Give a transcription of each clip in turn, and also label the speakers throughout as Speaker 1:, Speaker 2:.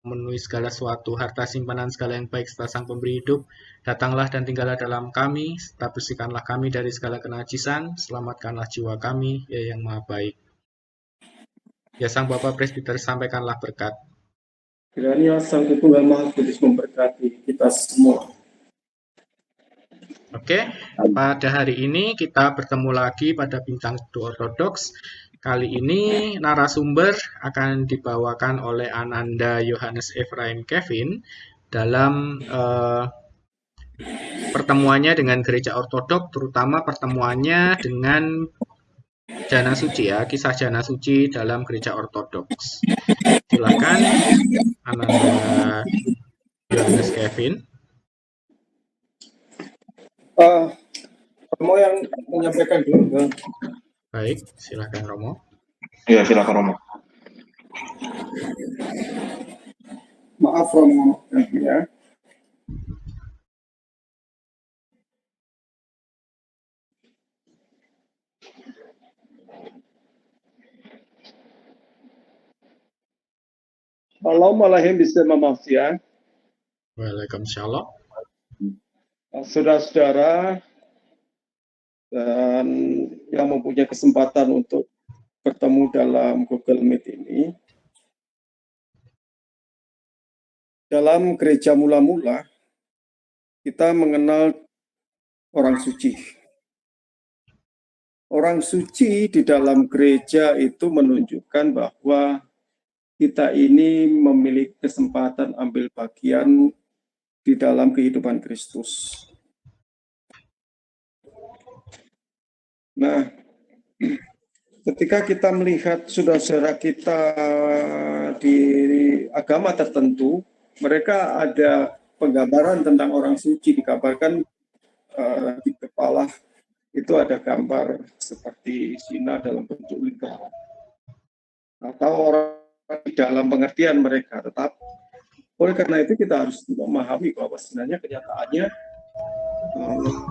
Speaker 1: memenuhi segala sesuatu, harta simpanan segala yang baik serta Sang Pemberi hidup. Datanglah dan tinggallah dalam kami, serta bersihkanlah kami dari segala kenajisan, selamatkanlah jiwa kami, ya yang maha baik. Ya Sang Bapa Presbiter, sampaikanlah berkat.
Speaker 2: Kiranya Sang Tunggal Maha Kudus memberkati kita semua.
Speaker 1: Oke, pada hari ini kita bertemu lagi pada Bintang Teduh Ortodoks. Kali ini narasumber akan dibawakan oleh Ananda Yohanes Ephraim Kevin dalam pertemuannya dengan Gereja Ortodok, terutama pertemuannya dengan Jana Suci ya, kisah Jana Suci dalam Gereja Ortodoks. Silakan Ananda Yohanes Kevin.
Speaker 2: Romo yang menyampaikan dulu, Bang.
Speaker 1: Baik, silakan Romo.
Speaker 3: Ya, silakan Romo.
Speaker 2: Maaf Romo, ya. Assalamualaikum warahmatullahi wabarakatuh.
Speaker 1: Waalaikumsalam.
Speaker 2: Saudara-saudara dan yang mempunyai kesempatan untuk bertemu dalam Google Meet ini, dalam gereja mula-mula kita mengenal orang suci. Orang suci di dalam gereja itu menunjukkan bahwa kita ini memiliki kesempatan ambil bagian di dalam kehidupan Kristus. Nah, ketika kita melihat saudara-saudara kita di agama tertentu, mereka ada penggambaran tentang orang suci, dikabarkan di kepala itu ada gambar seperti Sina dalam bentuk lingkaran. Atau orang di dalam pengertian mereka, tetap oleh karena itu kita harus memahami bahwa sebenarnya kenyataannya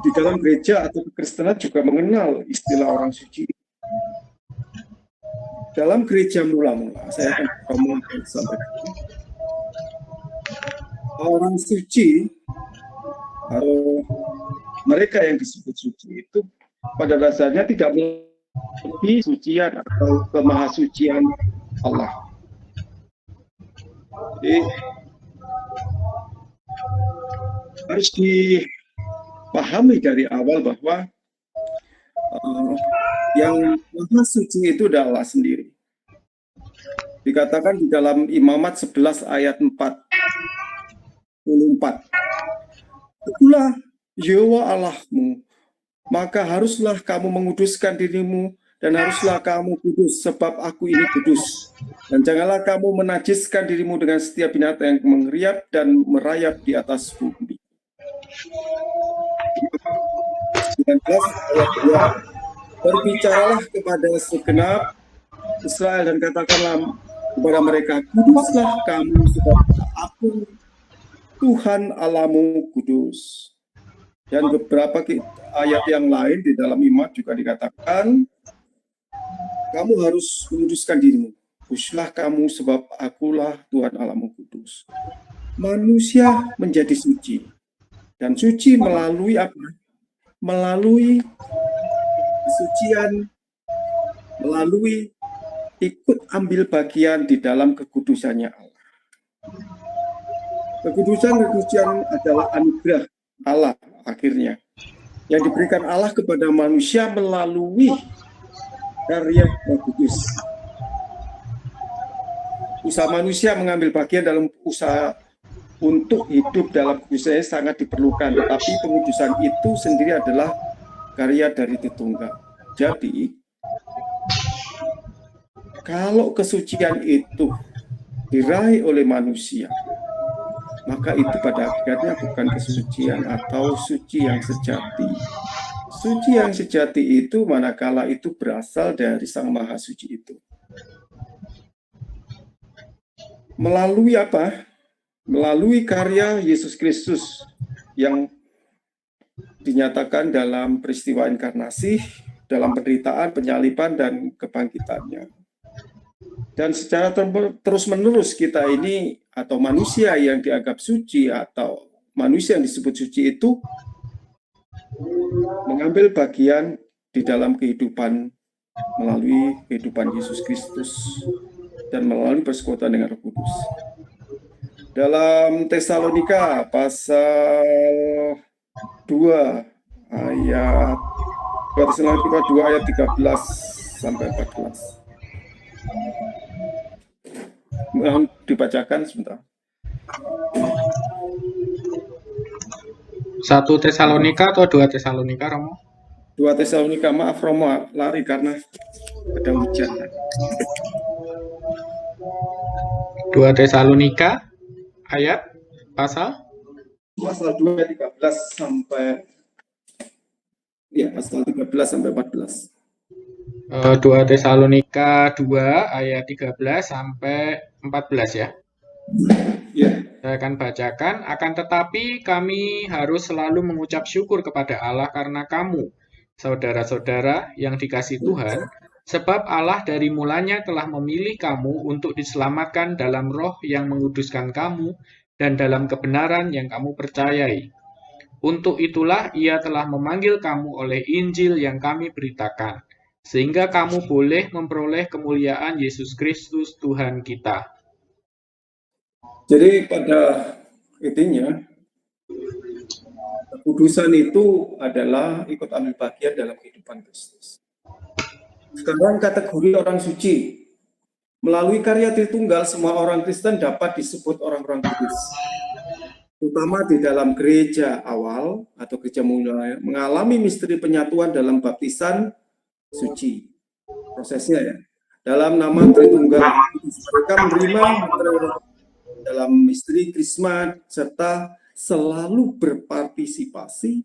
Speaker 2: di dalam gereja atau kekristenan juga mengenal istilah orang suci. Dalam gereja mula-mula, saya akan ngomongkan sampaikan. Orang suci atau mereka yang disebut suci itu pada dasarnya tidak melebihi sucian atau kemahasucian Allah. Jadi harus dipahami dari awal bahwa yang maha suci itu adalah Allah sendiri. Dikatakan di dalam Imamat 11 ayat 44. Itulah Yehova Allahmu, maka haruslah kamu menguduskan dirimu dan haruslah kamu kudus sebab aku ini kudus. Dan janganlah kamu menajiskan dirimu dengan setiap binatang yang mengeriap dan merayap di atas bumi. 19 ayat 2. Berbicaralah kepada segenap Israel dan katakanlah kepada mereka, kuduslah kamu sebab aku Tuhan Allahmu kudus. Dan beberapa ayat yang lain di dalam Imamat juga dikatakan, kamu harus menguduskan dirimu. Kuduslah kamu sebab akulah Tuhan Allahmu kudus. Manusia menjadi suci. Dan suci melalui apa? Melalui kesucian, melalui ikut ambil bagian di dalam kekudusannya Allah. Kekudusan adalah anugerah Allah akhirnya yang diberikan Allah kepada manusia melalui karya Roh Kudus. Usaha manusia mengambil bagian dalam usaha untuk hidup dalam kekudusannya sangat diperlukan, tetapi pengudusan itu sendiri adalah karya dari Tritunggal. Jadi, kalau kesucian itu diraih oleh manusia, maka itu pada akhirnya bukan kesucian atau suci yang sejati. Suci yang sejati itu manakala itu berasal dari Sang Maha Suci itu. Melalui apa? Melalui karya Yesus Kristus yang dinyatakan dalam peristiwa inkarnasi, dalam penderitaan, penyaliban, dan kebangkitannya. Dan secara terus-menerus kita ini atau manusia yang dianggap suci atau manusia yang disebut suci itu mengambil bagian di dalam kehidupan melalui kehidupan Yesus Kristus dan melalui persekutuan dengan Roh Kudus. Dalam Tesalonika pasal 2 ayat 2 Tesalonika 2 ayat 13 sampai 14. Mohon dibacakan sebentar.
Speaker 1: 1 Tesalonika atau 2 Tesalonika, Romo?
Speaker 2: 2 Tesalonika, maaf Romo, lari karena ada hujan.
Speaker 1: 2 Tesalonika ayat pasal
Speaker 2: 2 ayat 13 sampai pasal 13 sampai 14.
Speaker 1: 2 Tesalonika 2 ayat 13 sampai 14 ya.
Speaker 2: Ya.
Speaker 1: Saya akan bacakan, akan tetapi kami harus selalu mengucap syukur kepada Allah karena kamu, saudara-saudara yang dikasihi Tuhan, sebab Allah dari mulanya telah memilih kamu untuk diselamatkan dalam roh yang menguduskan kamu dan dalam kebenaran yang kamu percayai. Untuk itulah Ia telah memanggil kamu oleh Injil yang kami beritakan, sehingga kamu boleh memperoleh kemuliaan Yesus Kristus Tuhan kita.
Speaker 2: Jadi pada intinya, kekudusan itu adalah ikut ambil bagian dalam kehidupan Kristus. Sekarang kategori orang suci. Melalui karya Tritunggal, semua orang Kristen dapat disebut orang-orang kudus. Terutama di dalam gereja awal atau gereja mulai mengalami misteri penyatuan dalam baptisan suci. Prosesnya ya. Dalam nama Tritunggal, mereka menerima dalam misteri Krisma serta selalu berpartisipasi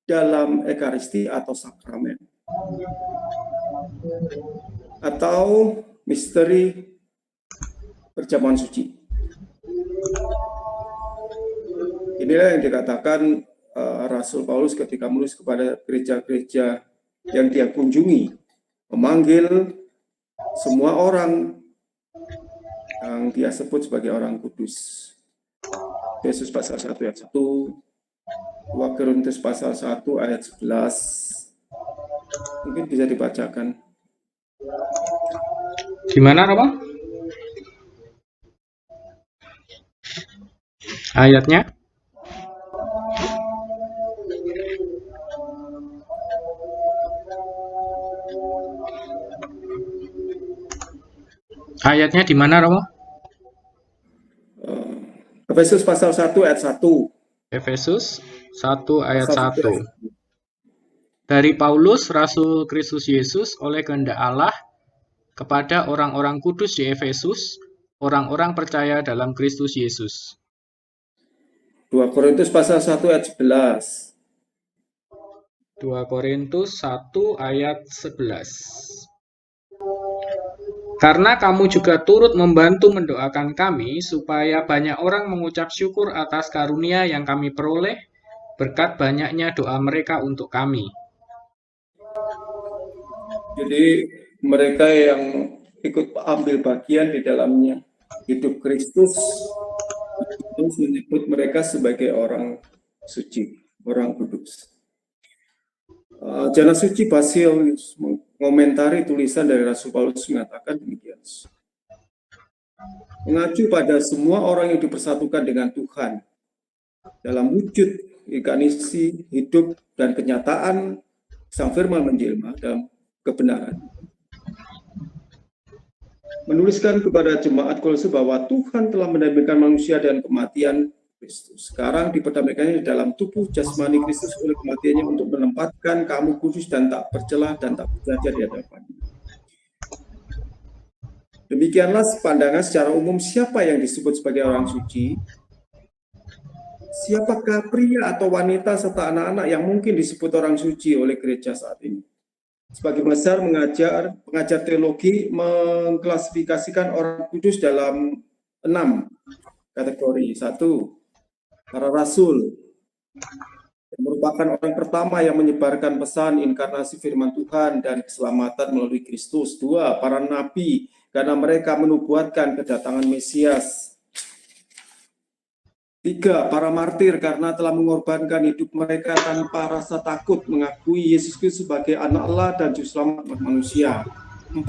Speaker 2: dalam Ekaristi atau sakramen atau misteri perjamuan suci. Inilah yang dikatakan Rasul Paulus ketika menulis kepada gereja-gereja yang dia kunjungi, memanggil semua orang yang dia sebut sebagai orang kudus. Efesus pasal 1 ayat 1, 2 Korintus pasal 1 ayat 11. Mungkin bisa dibacakan.
Speaker 1: Gimana, Romo? Ayatnya? Ayatnya di mana, Romo?
Speaker 2: Efesus pasal 1 ayat 1.
Speaker 1: Efesus 1 ayat 1. Dari Paulus, Rasul Kristus Yesus, oleh kehendak Allah, kepada orang-orang kudus di Efesus, orang-orang percaya dalam Kristus Yesus.
Speaker 2: 2 Korintus pasal 1 ayat 11.
Speaker 1: 2 Korintus 1 ayat 11. Karena kamu juga turut membantu mendoakan kami, supaya banyak orang mengucap syukur atas karunia yang kami peroleh, berkat banyaknya doa mereka untuk kami.
Speaker 2: Jadi mereka yang ikut ambil bagian di dalamnya hidup Kristus, Kristus menyebut mereka sebagai orang suci, orang kudus. Jana Suci Basil mengomentari tulisan dari Rasul Paulus mengatakan demikian. Mengacu pada semua orang yang dipersatukan dengan Tuhan dalam wujud inkarnasi, hidup, dan kenyataan Sang Firman menjelma dalam kebenaran. Menuliskan kepada jemaat Kolose bahwa Tuhan telah mendamaikan manusia dan kematian Kristus. Sekarang diperdamaikannya dalam tubuh jasmani Kristus oleh kematiannya untuk menempatkan kamu kudus dan tak bercelah dan tak bercacat di hadapannya. Demikianlah pandangan secara umum siapa yang disebut sebagai orang suci, siapakah pria atau wanita serta anak-anak yang mungkin disebut orang suci oleh gereja saat ini. Sebagian besar pengajar teologi mengklasifikasikan orang kudus dalam 6 kategori. 1, para rasul, yang merupakan orang pertama yang menyebarkan pesan inkarnasi firman Tuhan dan keselamatan melalui Kristus. 2, para nabi karena mereka menubuatkan kedatangan Mesias. 3. Para martir karena telah mengorbankan hidup mereka tanpa rasa takut mengakui Yesus Kristus sebagai anak Allah dan juru selamat manusia. 4.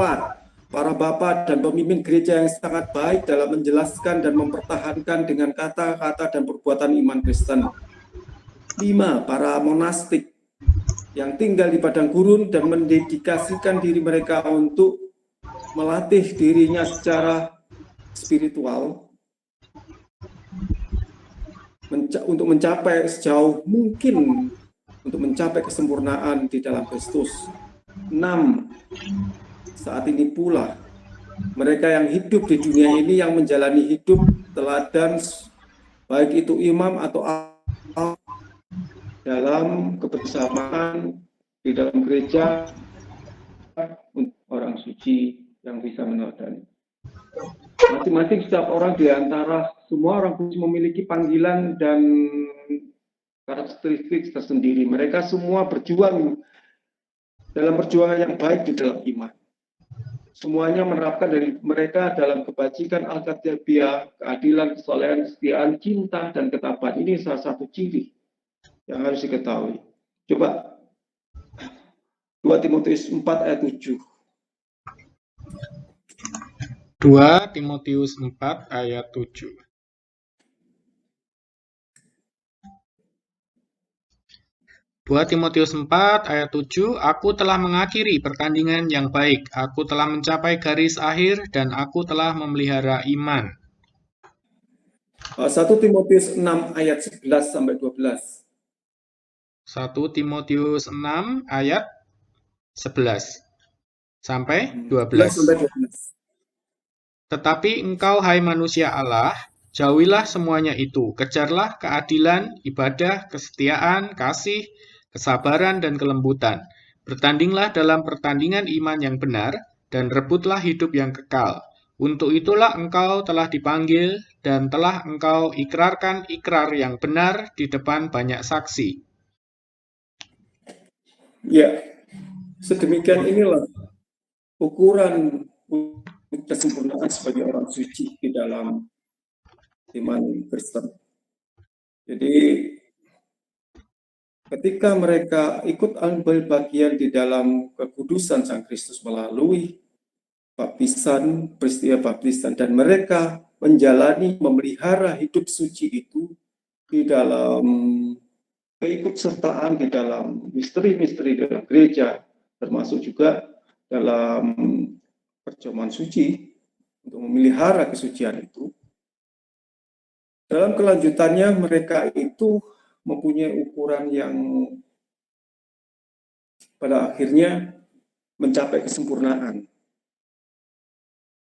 Speaker 2: Para bapa dan pemimpin gereja yang sangat baik dalam menjelaskan dan mempertahankan dengan kata-kata dan perbuatan iman Kristen. 5. Para monastik yang tinggal di padang gurun dan mendedikasikan diri mereka untuk melatih dirinya secara spiritual untuk mencapai sejauh mungkin untuk mencapai kesempurnaan di dalam Kristus. 6. Saat ini pula mereka yang hidup di dunia ini yang menjalani hidup teladan baik itu imam atau dalam kebersamaan di dalam gereja orang suci yang bisa meneladani. Masing-masing setiap orang di antara semua orang memiliki panggilan dan karakteristik tersendiri. Mereka semua berjuang dalam perjuangan yang baik di dalam iman. Semuanya menerapkan dari mereka dalam kebajikan, al-katabiah, keadilan, kesolehan, kesetiaan, cinta, dan ketabahan. Ini salah satu ciri yang harus diketahui. Coba 2 Timotius 4 ayat 7.
Speaker 1: 2 Timotius 4 ayat 7. 2 Timotius 4 ayat 7, aku telah mengakhiri pertandingan yang baik, aku telah mencapai garis akhir, dan aku telah memelihara iman.
Speaker 2: 1 Timotius 6 ayat 11 sampai 12.
Speaker 1: 1 Timotius 6 ayat 11 sampai 12. Tetapi engkau, hai manusia Allah, jauhilah semuanya itu, kejarlah keadilan, ibadah, kesetiaan, kasih, kesabaran, dan kelembutan. Bertandinglah dalam pertandingan iman yang benar, dan rebutlah hidup yang kekal. Untuk itulah engkau telah dipanggil, dan telah engkau ikrarkan ikrar yang benar di depan banyak saksi.
Speaker 2: Ya, sedemikian inilah ukuran kesempurnaan sebagai orang suci di dalam iman Kristen. Jadi ketika mereka ikut ambil bagian di dalam kekudusan Sang Kristus melalui baptisan, peristiwa baptisan, dan mereka menjalani, memelihara hidup suci itu di dalam keikutsertaan di dalam misteri-misteri dalam gereja, termasuk juga dalam perjamuan suci untuk memelihara kesucian itu. Dalam kelanjutannya mereka itu mempunyai ukuran yang pada akhirnya mencapai kesempurnaan.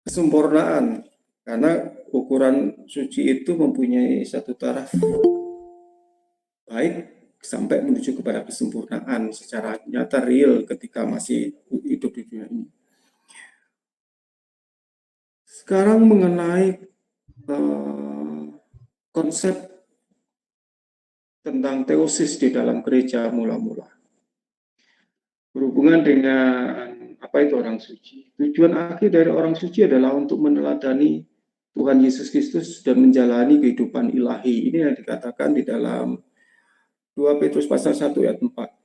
Speaker 2: Kesempurnaan karena ukuran suci itu mempunyai satu taraf baik sampai menuju kepada kesempurnaan secara nyata real ketika masih hidup di dunia ini. Sekarang mengenai konsep tentang teosis di dalam gereja mula-mula. Berhubungan dengan apa itu orang suci. Tujuan akhir dari orang suci adalah untuk meneladani Tuhan Yesus Kristus dan menjalani kehidupan ilahi. Ini yang dikatakan di dalam 2 Petrus pasal 1 ayat 4.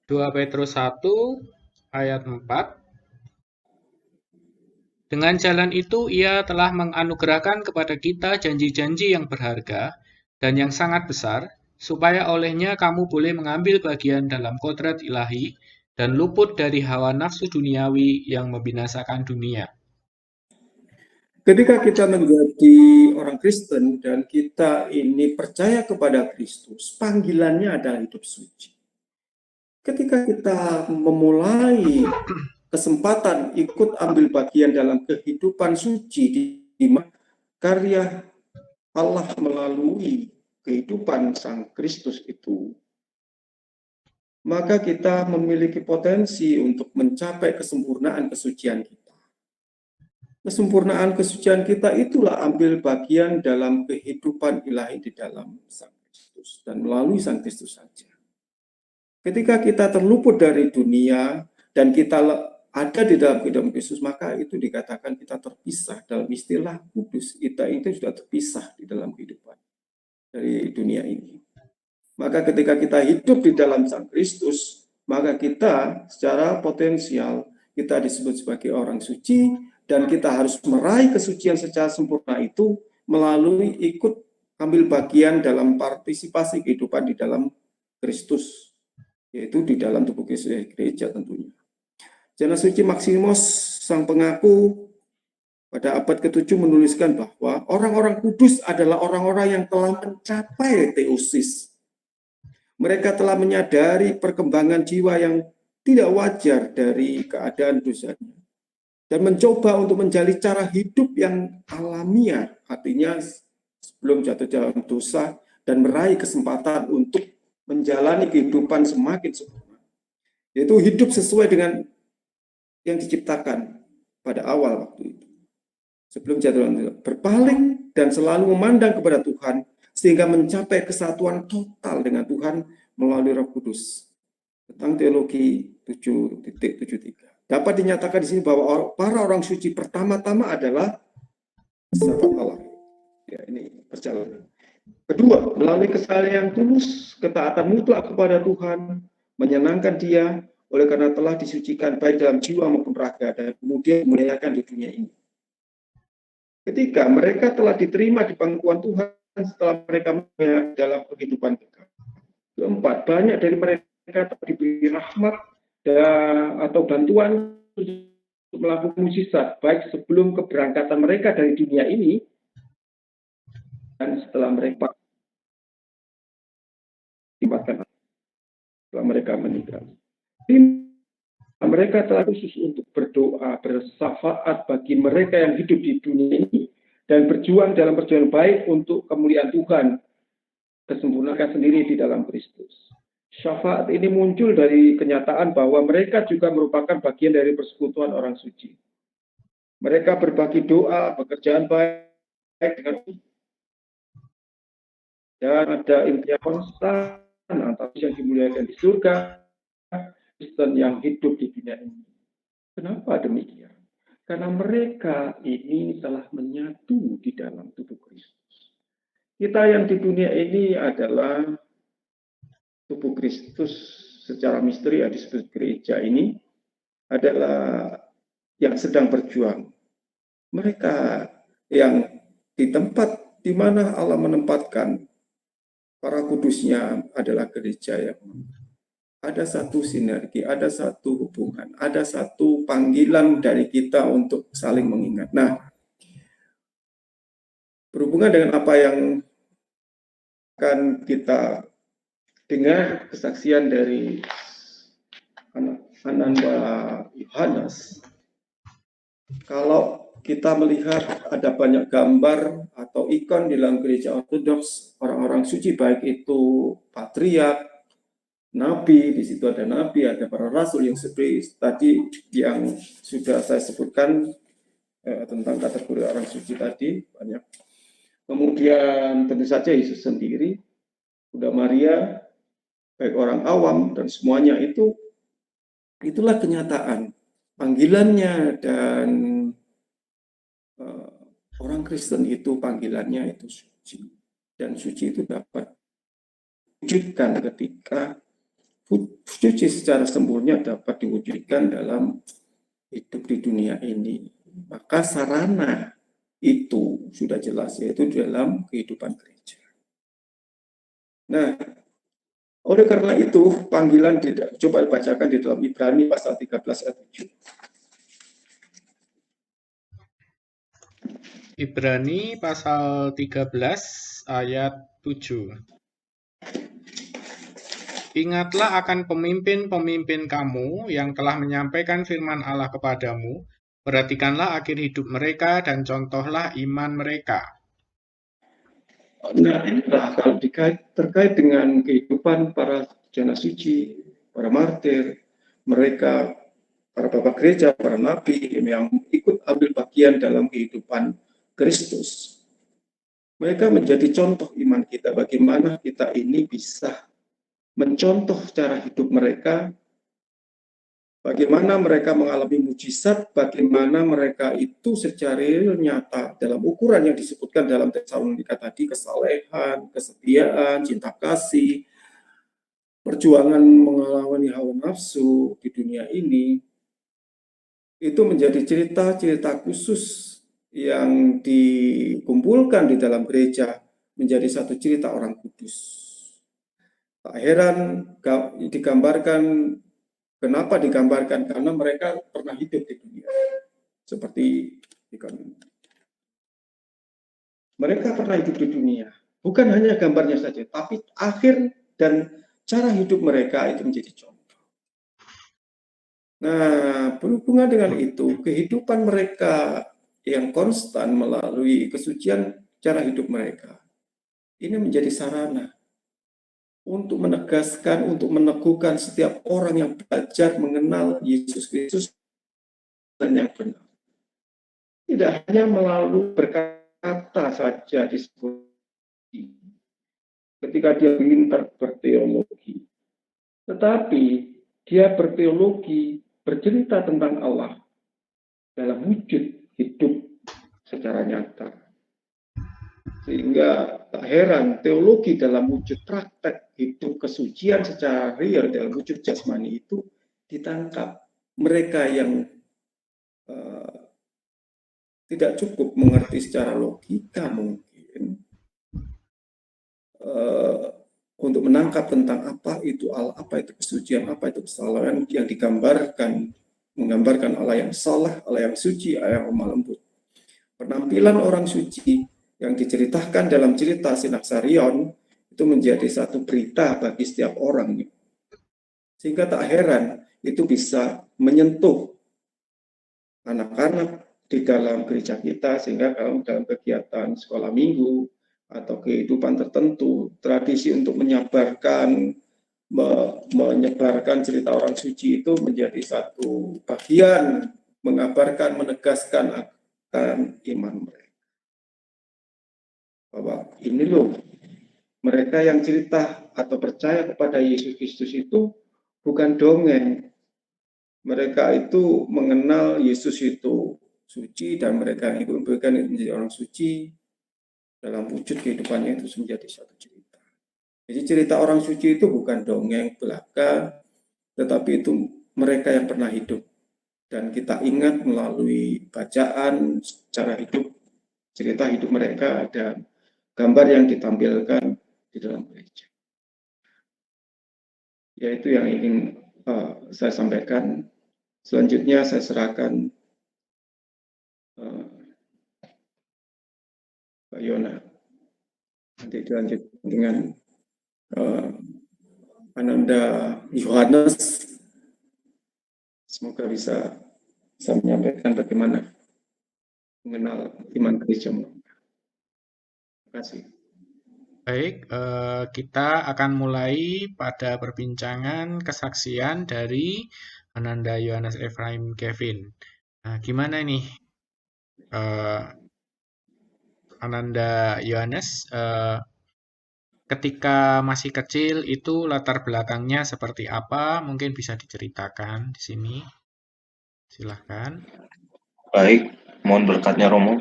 Speaker 1: 2 Petrus 1 ayat 4. Dengan jalan itu ia telah menganugerahkan kepada kita janji-janji yang berharga dan yang sangat besar, supaya olehnya kamu boleh mengambil bagian dalam kodrat ilahi dan luput dari hawa nafsu duniawi yang membinasakan dunia.
Speaker 2: Ketika kita menjadi orang Kristen dan kita ini percaya kepada Kristus, panggilannya adalah hidup suci. Ketika kita memulai kesempatan ikut ambil bagian dalam kehidupan suci di karya Allah melalui kehidupan Sang Kristus itu, maka kita memiliki potensi untuk mencapai kesempurnaan kesucian kita. Kesempurnaan kesucian kita itulah ambil bagian dalam kehidupan ilahi di dalam Sang Kristus dan melalui Sang Kristus saja. Ketika kita terluput dari dunia dan kita ada di dalam kehidupan Kristus, maka itu dikatakan kita terpisah. Dalam istilah kudus, kita itu sudah terpisah di dalam kehidupan dari dunia ini. Maka ketika kita hidup di dalam Sang Kristus, maka kita secara potensial, kita disebut sebagai orang suci, dan kita harus meraih kesucian secara sempurna itu melalui ikut ambil bagian dalam partisipasi kehidupan di dalam Kristus, yaitu di dalam tubuh Kristus gereja tentunya. Jana suci Maximus, sang pengaku, pada abad ke-7 menuliskan bahwa orang-orang kudus adalah orang-orang yang telah mencapai teosis. Mereka telah menyadari perkembangan jiwa yang tidak wajar dari keadaan dosanya dan mencoba untuk menjalani cara hidup yang alamiah, artinya sebelum jatuh dalam dosa, dan meraih kesempatan untuk menjalani kehidupan semakin sempurna, yaitu hidup sesuai dengan yang diciptakan pada awal waktu itu. Sebelum jatuh dalam dosa, berpaling dan selalu memandang kepada Tuhan sehingga mencapai kesatuan total dengan Tuhan melalui Roh Kudus. Tentang teologi 7.73. Dapat dinyatakan di sini bahwa para orang suci pertama-tama adalah sahabat Allah. Ya, ini perjalanan. Kedua, melalui kesalehan yang tulus, ketaatan mutlak kepada Tuhan, menyenangkan Dia, oleh karena telah disucikan baik dalam jiwa maupun raga, dan kemudian dimuliakan di dunia ini. Ketika mereka telah diterima di pangkuan Tuhan setelah mereka dalam kehidupan kekal. Keempat, banyak dari mereka diberi rahmat atau bantuan untuk melakukan mukjizat, baik sebelum keberangkatan mereka dari dunia ini dan setelah mereka setelah mereka meninggal. Mereka telah khusus untuk berdoa, bersyafaat bagi mereka yang hidup di dunia ini dan berjuang dalam perjuangan baik untuk kemuliaan Tuhan, kesempurnaan sendiri di dalam Kristus. Syafaat ini muncul dari kenyataan bahwa mereka juga merupakan bagian dari persekutuan orang suci. Mereka berbagi doa, pekerjaan baik dengan dan ada intinya konstan antara yang dimuliakan di surga, Kristen yang hidup di dunia ini. Kenapa demikian? Karena mereka ini telah menyatu di dalam tubuh Kristus. Kita yang di dunia ini adalah tubuh Kristus secara misteri, yang disebut gereja ini adalah yang sedang berjuang. Mereka yang di tempat di mana Allah menempatkan para kudusnya adalah gereja yang ada satu sinergi, ada satu hubungan, ada satu panggilan dari kita untuk saling mengingat. Nah, berhubungan dengan apa yang akan kita dengar kesaksian dari Ananda Yohanes, kalau kita melihat ada banyak gambar atau ikon di dalam gereja ortodoks, orang-orang suci, baik itu patriark, nabi, di situ ada nabi, ada para rasul yang seperti tadi yang sudah saya sebutkan tentang kategori orang suci tadi, banyak. Kemudian tentu saja Yesus sendiri, Bunda Maria, baik orang awam dan semuanya itulah kenyataan panggilannya, dan orang Kristen itu panggilannya itu suci, dan suci itu dapat diwujudkan ketika suci secara sempurna dapat diwujudkan dalam hidup di dunia ini. Maka sarana itu sudah jelas, yaitu dalam kehidupan gereja. Nah, oleh karena itu panggilan coba dibacakan di dalam Ibrani pasal 13 ayat 7.
Speaker 1: Ibrani pasal 13 ayat 7. Ingatlah akan pemimpin-pemimpin kamu yang telah menyampaikan firman Allah kepadamu, perhatikanlah akhir hidup mereka dan contohlah iman mereka.
Speaker 2: Nah, inilah kalau terkait dengan kehidupan para jana suci, para martir, mereka, para bapak gereja, para nabi yang ikut ambil bagian dalam kehidupan Kristus. Mereka menjadi contoh iman kita, bagaimana kita ini bisa mencontoh cara hidup mereka, bagaimana mereka mengalami mujizat, bagaimana mereka itu secara nyata dalam ukuran yang disebutkan dalam Tesalonika tadi, kesalehan, kesetiaan, cinta kasih, perjuangan melawan hawa nafsu di dunia ini, itu menjadi cerita-cerita khusus yang dikumpulkan di dalam gereja menjadi satu cerita orang kudus. Tak heran digambarkan, kenapa digambarkan? Karena mereka pernah hidup di dunia. Seperti mereka pernah hidup di dunia. Bukan hanya gambarnya saja, tapi akhir dan cara hidup mereka itu menjadi contoh. Nah, berhubungan dengan itu, kehidupan mereka yang konstan melalui kesucian cara hidup mereka, ini menjadi sarana untuk menegaskan, untuk meneguhkan setiap orang yang belajar mengenal Yesus Kristus dan yang benar. Tidak hanya melalui berkata saja disebut ketika dia pintar berteologi, tetapi dia berteologi, bercerita tentang Allah dalam wujud hidup secara nyata. Sehingga tak heran teologi dalam wujud praktek hidup kesucian secara real dalam wujud jasmani itu ditangkap mereka yang tidak cukup mengerti secara logika mungkin untuk menangkap tentang apa itu Allah, apa itu kesucian, apa itu kesalahan yang digambarkan, menggambarkan Allah yang salah, Allah yang suci, Allah yang lemah lembut. Penampilan orang suci yang diceritakan dalam cerita Sinaksarion itu menjadi satu berita bagi setiap orang. Sehingga tak heran itu bisa menyentuh anak-anak di dalam gereja kita, sehingga kalau dalam kegiatan sekolah minggu atau kehidupan tertentu, tradisi untuk menyebarkan cerita orang suci itu menjadi satu bagian mengabarkan, menegaskan akan iman mereka. Bahwa ini loh, mereka yang cerita atau percaya kepada Yesus Kristus itu bukan dongeng. Mereka itu mengenal Yesus itu suci dan mereka itu menjadi orang suci dalam wujud kehidupannya itu menjadi satu cerita. Jadi cerita orang suci itu bukan dongeng belaka, tetapi itu mereka yang pernah hidup. Dan kita ingat melalui bacaan cara hidup, cerita hidup mereka dan gambar yang ditampilkan di dalam gereja. Yaitu yang ingin saya sampaikan. Selanjutnya saya serahkan Pak Yona. Nanti dilanjut dengan Ananda Yohanes. Semoga bisa menyampaikan bagaimana mengenal iman gereja. Terima kasih.
Speaker 1: Baik, kita akan mulai pada perbincangan kesaksian dari Ananda Yohanes Ephraim Kevin. Nah, gimana nih, Ananda Yohanes, ketika masih kecil itu latar belakangnya seperti apa? Mungkin bisa diceritakan di sini. Silahkan.
Speaker 3: Baik, mohon berkatnya Romo.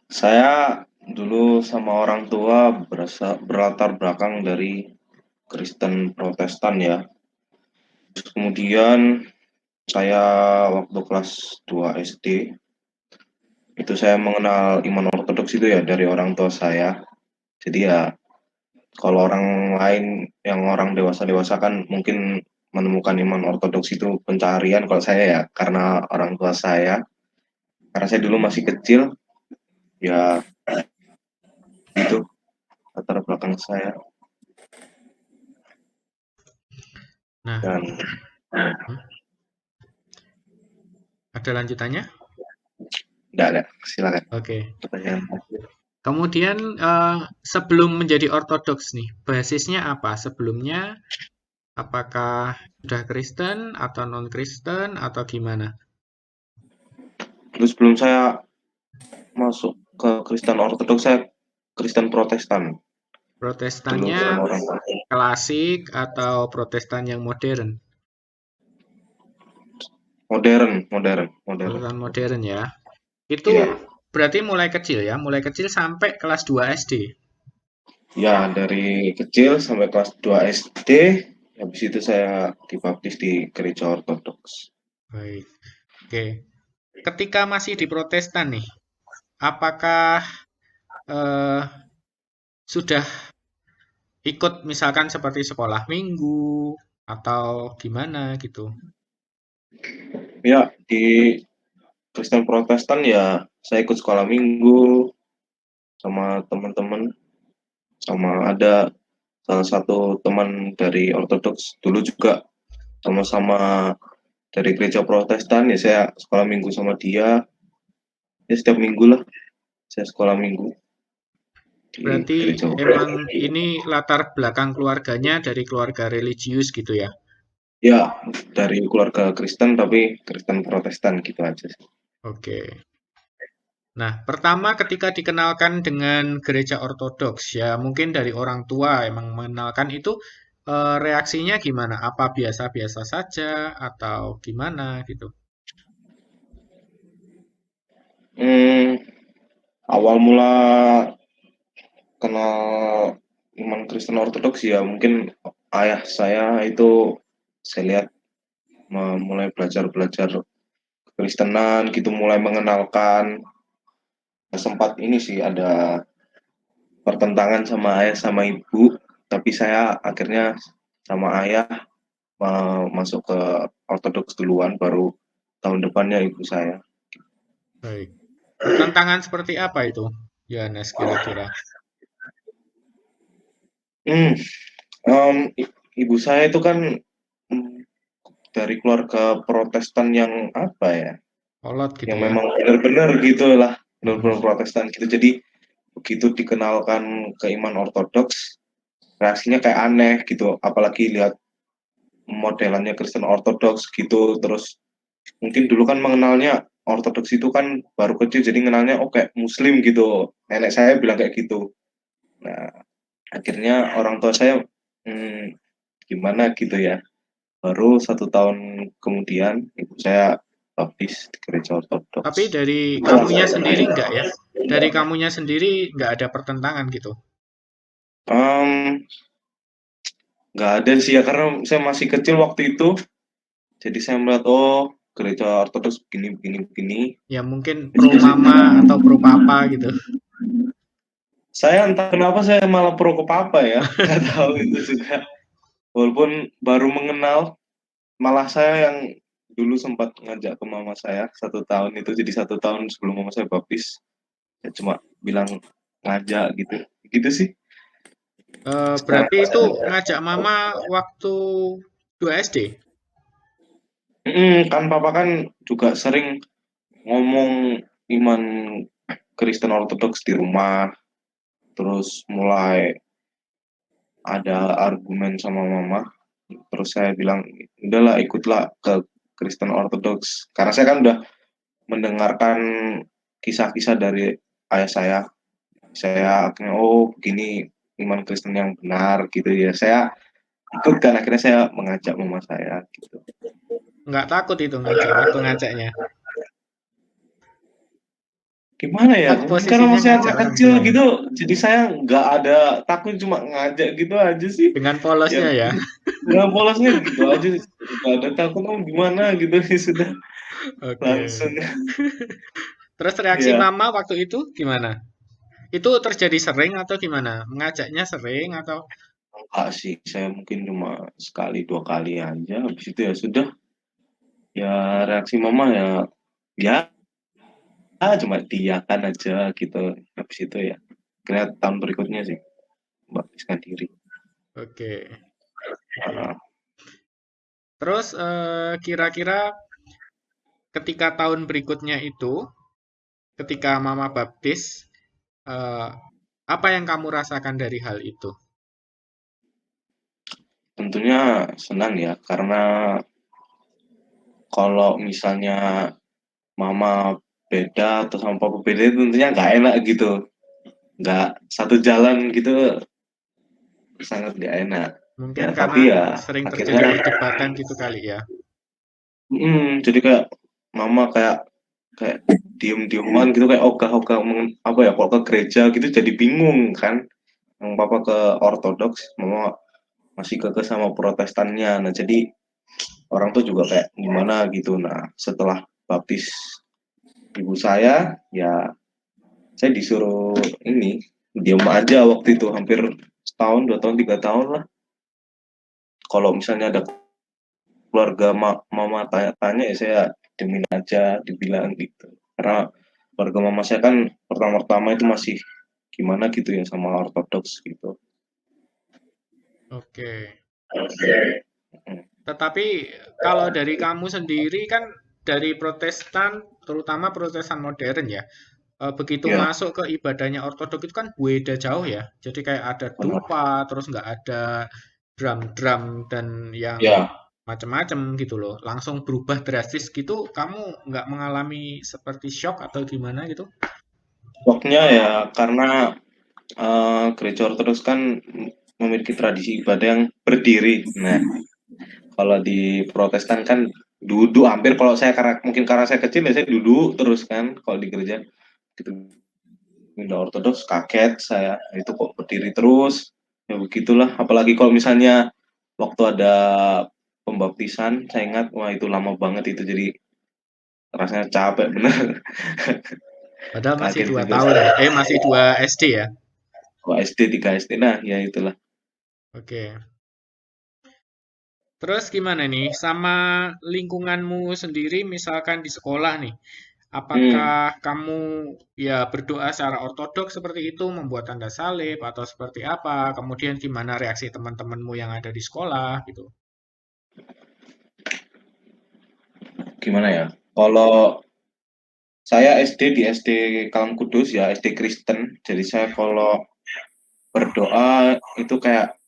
Speaker 3: Saya dulu sama orang tua berlatar belakang dari Kristen Protestan ya. Terus kemudian saya waktu kelas 2 SD itu saya mengenal iman ortodoks itu ya dari orang tua saya. Jadi ya kalau orang lain yang orang dewasa kan mungkin menemukan iman ortodoks itu pencarian, kalau saya ya karena orang tua saya. Karena saya dulu masih kecil, ya itu latar belakang saya.
Speaker 1: Nah,
Speaker 3: Dan
Speaker 1: ada lanjutannya?
Speaker 3: enggak ada, silakan.
Speaker 1: Oke.
Speaker 3: Pertanyaan.
Speaker 1: Kemudian sebelum menjadi ortodoks nih, basisnya apa? Sebelumnya apakah sudah Kristen atau non-Kristen atau gimana?
Speaker 3: Terus sebelum saya masuk ke Kristen Ortodoks, saya Kristen Protestan. dulu
Speaker 1: Protestannya
Speaker 3: sama orang tua.
Speaker 1: klasik atau Protestan yang modern?
Speaker 3: Modern, modern, modern.
Speaker 1: Protestan modern ya. Itu
Speaker 3: Iya,
Speaker 1: berarti mulai kecil ya, mulai kecil sampai kelas 2 SD.
Speaker 3: ya dari kecil sampai kelas 2 SD, habis itu saya dibaptis di gereja ortodoks.
Speaker 1: Baik. Oke. Ketika masih di Protestan nih, apakah eh, sudah ikut misalkan seperti sekolah minggu atau gimana gitu?
Speaker 3: Ya, di Kristen Protestan ya saya ikut sekolah minggu sama teman-teman, sama ada salah satu teman dari ortodoks dulu juga sama-sama dari gereja Protestan, ya saya sekolah minggu sama dia, ya setiap minggu lah saya sekolah minggu di
Speaker 1: Berarti
Speaker 3: gereja
Speaker 1: emang
Speaker 3: Protestan.
Speaker 1: ini latar belakang keluarganya dari keluarga religius gitu ya?
Speaker 3: Ya, dari keluarga Kristen tapi Kristen Protestan gitu aja sih.
Speaker 1: Oke. Nah, pertama ketika dikenalkan dengan gereja ortodoks, ya mungkin dari orang tua emang mengenalkan itu reaksinya gimana? Apa biasa-biasa saja atau gimana gitu?
Speaker 3: Hmm, awal mula kenal iman Kristen Ortodoks ya mungkin ayah saya itu saya lihat mulai belajar Kristenan gitu, mulai mengenalkan. Sempat ini sih ada pertentangan sama ayah sama ibu, tapi saya akhirnya sama ayah masuk ke ortodoks duluan, baru tahun depannya ibu saya.
Speaker 1: Baik. Pertentangan seperti apa itu, Yohanes kira-kira?
Speaker 3: Hmm, ibu saya itu kan mm, dari keluarga Protestan yang apa ya,
Speaker 1: Kolot gitu
Speaker 3: yang
Speaker 1: ya?
Speaker 3: memang benar-benar gitu lah, benar-benar
Speaker 1: Mm-mm.
Speaker 3: Protestan gitu. Jadi begitu dikenalkan ke iman ortodoks, reaksinya kayak aneh gitu, apalagi lihat modelannya Kristen Ortodoks gitu. Terus mungkin dulu kan mengenalnya Ortodoks itu kan baru kecil, jadi kenalnya oh kayak Muslim gitu, nenek saya bilang kayak gitu. Nah, akhirnya orang tua saya gimana gitu ya, baru 1 tahun kemudian ibu saya baptis di gereja
Speaker 1: Tapi
Speaker 3: Ortodoks.
Speaker 1: dari
Speaker 3: Itulah
Speaker 1: kamunya
Speaker 3: saya
Speaker 1: sendiri
Speaker 3: kenal.
Speaker 1: enggak ya? Dari kamunya sendiri enggak ada pertentangan gitu?
Speaker 3: Em, nggak ada sih ya, karena saya masih kecil waktu itu, jadi saya melihat oh gereja Ortodoks begini begini begini.
Speaker 1: Ya mungkin pro mama atau pro papa gitu.
Speaker 3: Saya entah kenapa saya malah pro ke papa ya, nggak tahu itu juga. Walaupun baru mengenal, malah saya yang dulu sempat ngajak ke mama saya 1 tahun itu, jadi 1 tahun sebelum mama saya baptis, ya cuma bilang ngajak gitu, gitu sih. Sekarang
Speaker 1: Berarti itu ngajak mama waktu 2 SD?
Speaker 3: kan papa kan juga sering ngomong iman Kristen Ortodoks di rumah, terus mulai ada argumen sama mama, terus saya bilang udahlah ikutlah ke Kristen Ortodoks, karena saya kan udah mendengarkan kisah-kisah dari ayah saya akhirnya oh begini iman Kristen yang benar gitu ya, saya ikut kan, akhirnya saya mengajak mama saya gitu.
Speaker 1: Nggak takut itu ngajak waktu ngajaknya.
Speaker 3: Gimana ya, mungkin karena
Speaker 1: Posisinya
Speaker 3: masih
Speaker 1: ngajak
Speaker 3: anak
Speaker 1: orang
Speaker 3: kecil
Speaker 1: tua ya.
Speaker 3: gitu, jadi saya nggak ada takut, cuma ngajak gitu aja sih.
Speaker 1: Dengan
Speaker 3: Ya
Speaker 1: polosnya ya.
Speaker 3: nggak polosnya gitu aja, nggak ada takut oh gimana gitu sudah
Speaker 1: Oke.
Speaker 3: langsung.
Speaker 1: Terus reaksi
Speaker 3: Ya
Speaker 1: mama waktu itu gimana? Itu terjadi sering atau gimana? Mengajaknya sering atau
Speaker 3: enggak sih, saya mungkin cuma sekali 2 kali aja, habis itu ya sudah, ya reaksi mama ya ya cuma diiyakan aja gitu, habis itu ya kira tahun berikutnya sih baptiskan diri.
Speaker 1: oke.
Speaker 3: Nah,
Speaker 1: Terus kira-kira ketika tahun berikutnya itu, ketika mama baptis, eh, apa yang kamu rasakan dari hal itu?
Speaker 3: tentunya senang ya, karena kalau misalnya mama beda atau sama papa beda itu tentunya nggak enak gitu, nggak satu jalan gitu, sangat nggak enak.
Speaker 1: Mungkin
Speaker 3: Ya,
Speaker 1: karena
Speaker 3: tapi ya
Speaker 1: sering terjadi
Speaker 3: akhirnya
Speaker 1: perdebatan gitu kali ya.
Speaker 3: jadi kayak mama kayak kayak diem-dieman gitu kayak ogah-ogah apa ya kok ke gereja gitu jadi bingung kan. Yang papa ke ortodoks, mama masih keke sama protestannya. Nah, jadi orang tuh juga kayak gimana gitu. Nah, setelah baptis ibu saya, ya saya disuruh ini diem aja waktu itu hampir setahun, 2 tahun, 3 tahun lah. Kalau misalnya ada keluarga mama tanya-tanya ya saya diemin aja, dibilang gitu. Karena keluarga mama saya kan pertama-tama itu masih gimana gitu ya sama ortodoks gitu.
Speaker 1: Oke.
Speaker 3: Mm.
Speaker 1: Tetapi kalau dari kamu sendiri kan dari Protestan, terutama Protestan modern ya, begitu
Speaker 3: Ya,
Speaker 1: masuk ke ibadahnya ortodok itu kan beda jauh ya. Jadi kayak ada
Speaker 3: benar.
Speaker 1: dupa, terus nggak ada drum-drum dan yang
Speaker 3: Ya,
Speaker 1: macam-macam gitu loh. Langsung berubah drastis gitu. Kamu nggak mengalami seperti shock atau gimana gitu?
Speaker 3: shocknya ya karena gereja ortodoks kan memiliki tradisi ibadah yang berdiri. Nah, kalau di Protestan kan duduk hampir kalau saya karena mungkin karena saya kecil ya saya duduk terus kan kalau di gereja gitu. Pindah ortodoks kaget saya itu kok berdiri terus ya begitulah apalagi kalau misalnya waktu ada pembaptisan saya ingat wah itu lama banget itu jadi rasanya capek bener.
Speaker 1: Padahal masih
Speaker 3: Kaget
Speaker 1: dua
Speaker 3: juga
Speaker 1: tahun ya.
Speaker 3: saya
Speaker 1: Masih 2 SD ya.
Speaker 3: kok SD 3 SD nah ya itulah.
Speaker 1: Oke. Terus gimana nih sama lingkunganmu sendiri misalkan di sekolah nih?
Speaker 3: Hmm.
Speaker 1: Apakah kamu ya berdoa secara ortodoks seperti itu, membuat tanda salib atau seperti apa? Kemudian gimana reaksi teman-temanmu yang ada di sekolah gitu?
Speaker 3: Gimana ya kalau saya SD di SD Kalam Kudus ya SD Kristen jadi saya kalau berdoa itu kayak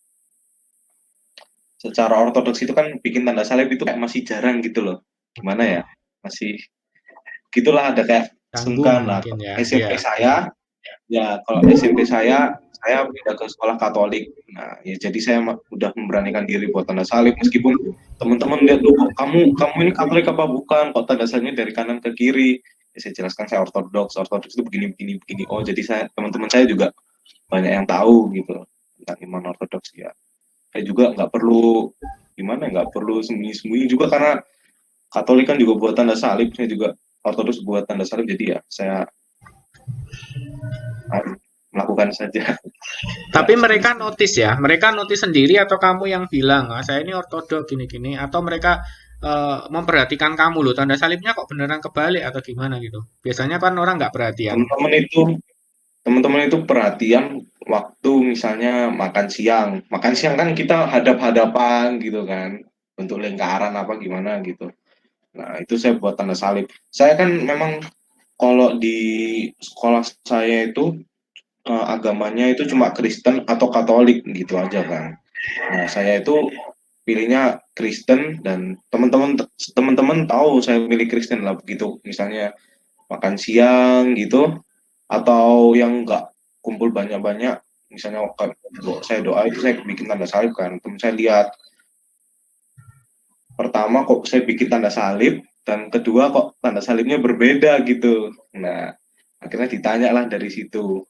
Speaker 3: secara ortodoks itu kan bikin tanda salib itu kayak masih jarang gitu loh gimana ya
Speaker 1: Oke.
Speaker 3: masih gitulah ada kayak
Speaker 1: Canggung
Speaker 3: sungkan lah
Speaker 1: mungkin ya.
Speaker 3: SMP
Speaker 1: Iya.
Speaker 3: saya ya kalau SMP saya pindah ke sekolah Katolik nah ya jadi saya udah memberanikan diri buat tanda salib meskipun teman-teman lihat loh kok kamu ini Katolik apa bukan kok tanda salibnya dari kanan ke kiri ya, saya jelaskan saya ortodoks ortodoks itu begini begini begini oh jadi saya teman-teman saya juga banyak yang tahu gitu tentang iman ortodoks ya saya juga nggak perlu gimana nggak perlu sembunyi-sembunyi juga karena Katolik kan juga buat tanda salib, saya juga Ortodoks buat tanda salib, jadi ya saya melakukan saja.
Speaker 1: Tapi
Speaker 3: Nggak
Speaker 1: mereka
Speaker 3: sembunyi-sembunyi.
Speaker 1: notice ya, mereka notice sendiri atau kamu yang bilang, ah, saya ini ortodok gini-gini, atau mereka memperhatikan kamu loh, tanda salibnya kok beneran kebalik atau gimana gitu. Biasanya kan orang nggak perhatian.
Speaker 3: Teman-teman itu teman-teman itu perhatian waktu misalnya makan siang kan kita hadap-hadapan gitu kan, bentuk lingkaran apa gimana gitu. Nah itu saya buat tanda salib. Saya kan memang kalau di sekolah saya itu agamanya itu cuma Kristen atau Katolik gitu aja kan. Nah, saya itu pilihnya Kristen dan teman-teman tahu saya pilih Kristen lah begitu. Misalnya makan siang gitu atau yang enggak kumpul banyak-banyak misalnya saya doa itu saya bikin tanda salib kan. Teman saya lihat pertama kok saya bikin tanda salib dan kedua kok tanda salibnya berbeda gitu. Nah, akhirnya ditanya lah dari situ.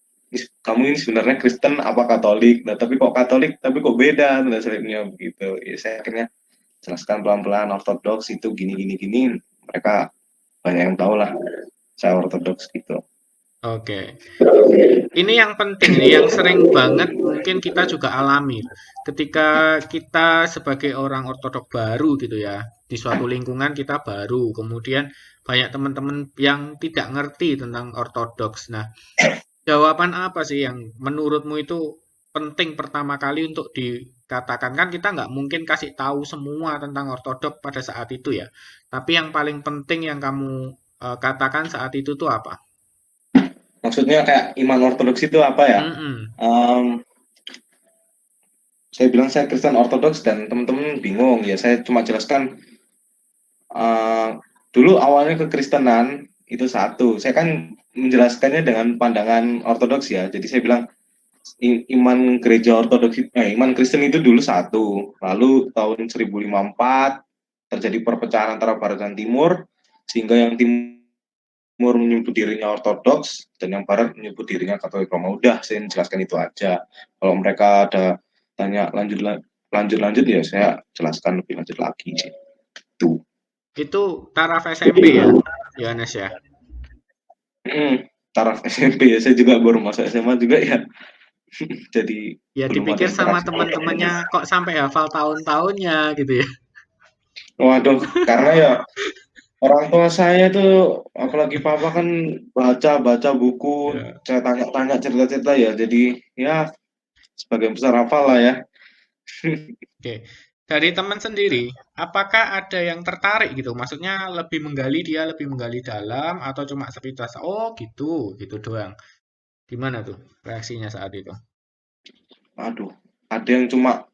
Speaker 3: Kamu ini sebenarnya Kristen apa Katolik? Nah, tapi kok Katolik tapi kok beda tanda salibnya begitu. Ya, saya akhirnya jelaskan pelan-pelan ortodoks itu gini gini gini mereka banyak yang tahu lah saya ortodoks gitu.
Speaker 1: Oke. Ini yang penting, ini yang sering banget mungkin kita juga alami. Ketika kita sebagai orang ortodok baru gitu ya, di suatu lingkungan kita baru, kemudian banyak teman-teman yang tidak ngerti tentang ortodoks. Nah, jawaban apa sih yang menurutmu itu penting pertama kali untuk dikatakan? Kan kita nggak mungkin kasih tahu semua tentang ortodok pada saat itu ya. Tapi yang paling penting yang kamu katakan saat itu tuh apa?
Speaker 3: Maksudnya kayak iman ortodoks itu apa ya?
Speaker 1: Mm-mm.
Speaker 3: Um, saya bilang saya Kristen ortodoks dan teman-teman bingung ya saya cuma jelaskan dulu awalnya kekristenan itu satu saya kan menjelaskannya dengan pandangan ortodoks ya jadi saya bilang iman gereja Ortodoks, iman Kristen itu dulu satu. Lalu tahun 1054 terjadi perpecahan antara Barat dan Timur, sehingga yang Timur menyebut dirinya Ortodoks dan yang Barat menyebut dirinya Katolik Roma. Udah, saya jelaskan itu aja. Kalau mereka ada tanya lanjut ya saya jelaskan lebih lanjut lagi. Itu.
Speaker 1: Itu taraf SMP ya, Yohanes ya?
Speaker 3: Taraf SMP ya, saya juga baru masuk SMA juga ya. Jadi
Speaker 1: Ya
Speaker 3: belum ada
Speaker 1: dipikir sama
Speaker 3: interaksi.
Speaker 1: teman-temannya kok sampai hafal tahun-tahunnya gitu ya.
Speaker 3: Waduh, karena ya orang tua saya tuh, apalagi papa kan baca buku,
Speaker 1: Ya.
Speaker 3: saya tanya-tanya cerita-cerita ya, jadi ya sebagian besar hafal lah ya.
Speaker 1: Oke. Dari teman sendiri, apakah ada yang tertarik gitu? Maksudnya lebih menggali dalam atau cuma sepintas, oh gitu, gitu doang. Gimana tuh reaksinya saat itu?
Speaker 3: Aduh, ada yang cuma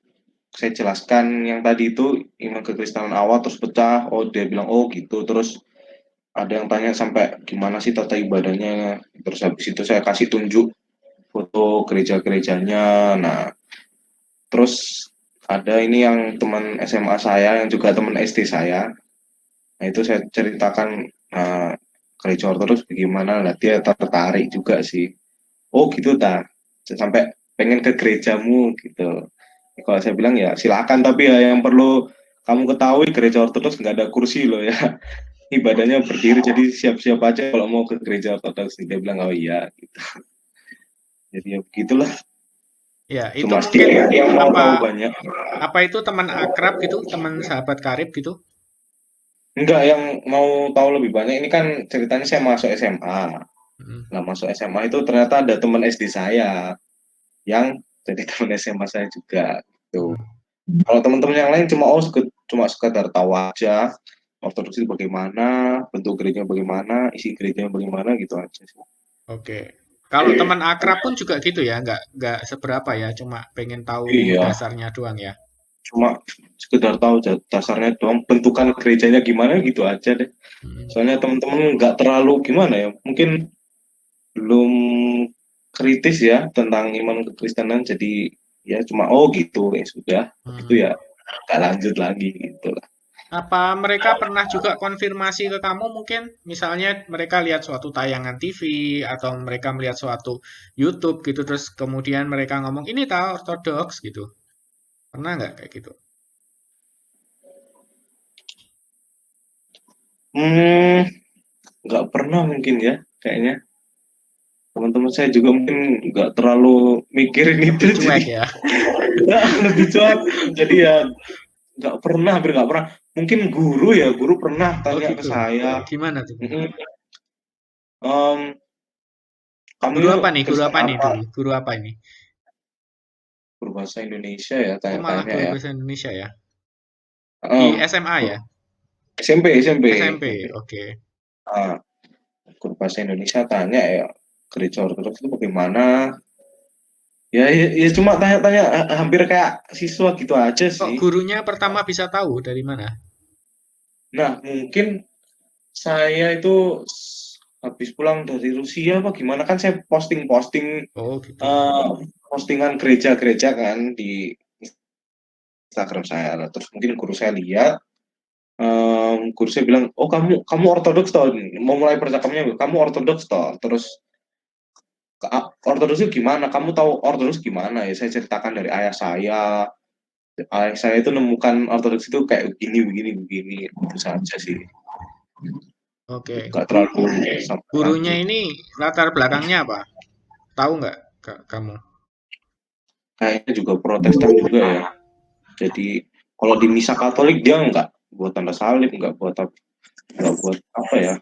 Speaker 3: saya jelaskan yang tadi itu iman kekristenan awal terus pecah, oh dia bilang oh gitu, terus ada yang tanya sampai gimana sih tata ibadahnya, terus habis itu saya kasih tunjuk foto gereja-gerejanya. Nah, terus ada ini yang teman SMA saya yang juga teman SD saya. Nah, itu saya ceritakan gereja Ortodoks bagaimana. Nah, dia tertarik juga sih. Oh, gitu tak. Sampai pengen ke gerejamu gitu. Kalau saya bilang ya silakan, tapi ya yang perlu kamu ketahui gereja Ortodoks nggak ada kursi loh ya. Ibadahnya berdiri, jadi siap-siap aja kalau mau ke gereja Ortodoks. Dia bilang oh iya gitu. Jadi ya begitulah.
Speaker 1: Ya, itu
Speaker 3: Cuma
Speaker 1: mungkin
Speaker 3: sedikit yang mau
Speaker 1: apa
Speaker 3: tahu banyak.
Speaker 1: apa itu teman akrab gitu, teman sahabat karib gitu?
Speaker 3: Enggak, yang mau tahu lebih banyak ini kan ceritanya saya masuk SMA.
Speaker 1: Mm,
Speaker 3: Nah, masuk SMA itu ternyata ada teman SD saya yang jadi teman SMA saya juga gitu.
Speaker 1: mm.
Speaker 3: Kalau teman-teman yang lain cuma sekedar tahu aja ortodoksi bagaimana, bentuk gerejanya bagaimana, isi gerejanya bagaimana gitu aja sih.
Speaker 1: Oke. Kalau teman akrab pun juga gitu ya, nggak seberapa ya, cuma pengen tahu
Speaker 3: Iya,
Speaker 1: dasarnya doang ya.
Speaker 3: cuma sekedar tahu dasarnya doang, bentukan gerejanya gimana gitu aja deh.
Speaker 1: Mm.
Speaker 3: Soalnya teman-teman nggak terlalu gimana ya, mungkin belum kritis ya tentang iman kekristenan, jadi ya cuma oh gitu ya sudah, itu
Speaker 1: Hmm.
Speaker 3: ya nggak lanjut lagi gitu lah.
Speaker 1: Apa mereka pernah juga konfirmasi ke kamu mungkin? Misalnya mereka lihat suatu tayangan TV atau mereka melihat suatu YouTube gitu, terus kemudian mereka ngomong ini tahu ortodoks gitu. Pernah nggak kayak gitu?
Speaker 3: Hmm, nggak pernah mungkin ya kayaknya. Teman-teman saya juga mungkin nggak terlalu mikirin itu,
Speaker 1: Lebih
Speaker 3: jadi
Speaker 1: cuek ya.
Speaker 3: ya, lebih cuek, jadi ya nggak pernah, hampir nggak pernah. Mungkin guru pernah
Speaker 1: Oh
Speaker 3: tanya ke
Speaker 1: gitu.
Speaker 3: saya,
Speaker 1: Gimana tuh?
Speaker 3: "Mm, kamu
Speaker 1: Guru
Speaker 3: yuk
Speaker 1: apa nih? Guru
Speaker 3: Kristen
Speaker 1: apa nih
Speaker 3: apa?"
Speaker 1: dulu? Guru apa ini?
Speaker 3: Berbahasa Indonesia ya
Speaker 1: Oh malah
Speaker 3: tanya-tanya
Speaker 1: guru
Speaker 3: ya.
Speaker 1: bahasa Indonesia ya? Di
Speaker 3: Em,
Speaker 1: SMA ya? SMP,
Speaker 3: SMP.
Speaker 1: oke.
Speaker 3: Ah, guru bahasa Indonesia tanya ya gereja Ortodoks itu bagaimana. Ya cuma tanya-tanya, hampir kayak siswa gitu aja
Speaker 1: Kok
Speaker 3: sih.
Speaker 1: gurunya pertama bisa tahu dari mana?
Speaker 3: Nah, mungkin saya itu habis pulang dari Rusia apa gimana, kan saya posting-posting
Speaker 1: Oh gitu.
Speaker 3: eh, postingan gereja-gereja kan di Instagram saya. Nah, terus mungkin guru saya lihat, guru saya bilang, "Oh, kamu Ortodoks toh?" Mau mulai percakapannya, "Kamu Ortodoks toh?" Terus Ortodoks itu gimana? Kamu tahu Ortodoks gimana ya? Saya ceritakan dari ayah saya. Ayah saya itu nemukan Ortodoks itu kayak begini, begini, begini. Itu saja sih.
Speaker 1: Oke.
Speaker 3: Gak terlalu sampai
Speaker 1: Gurunya
Speaker 3: lanjut.
Speaker 1: ini latar belakangnya apa? Tahu nggak kamu?
Speaker 3: Kayaknya juga Protestan juga ya. Jadi kalau di misa Katolik dia nggak buat tanda salib, nggak buat apa ya,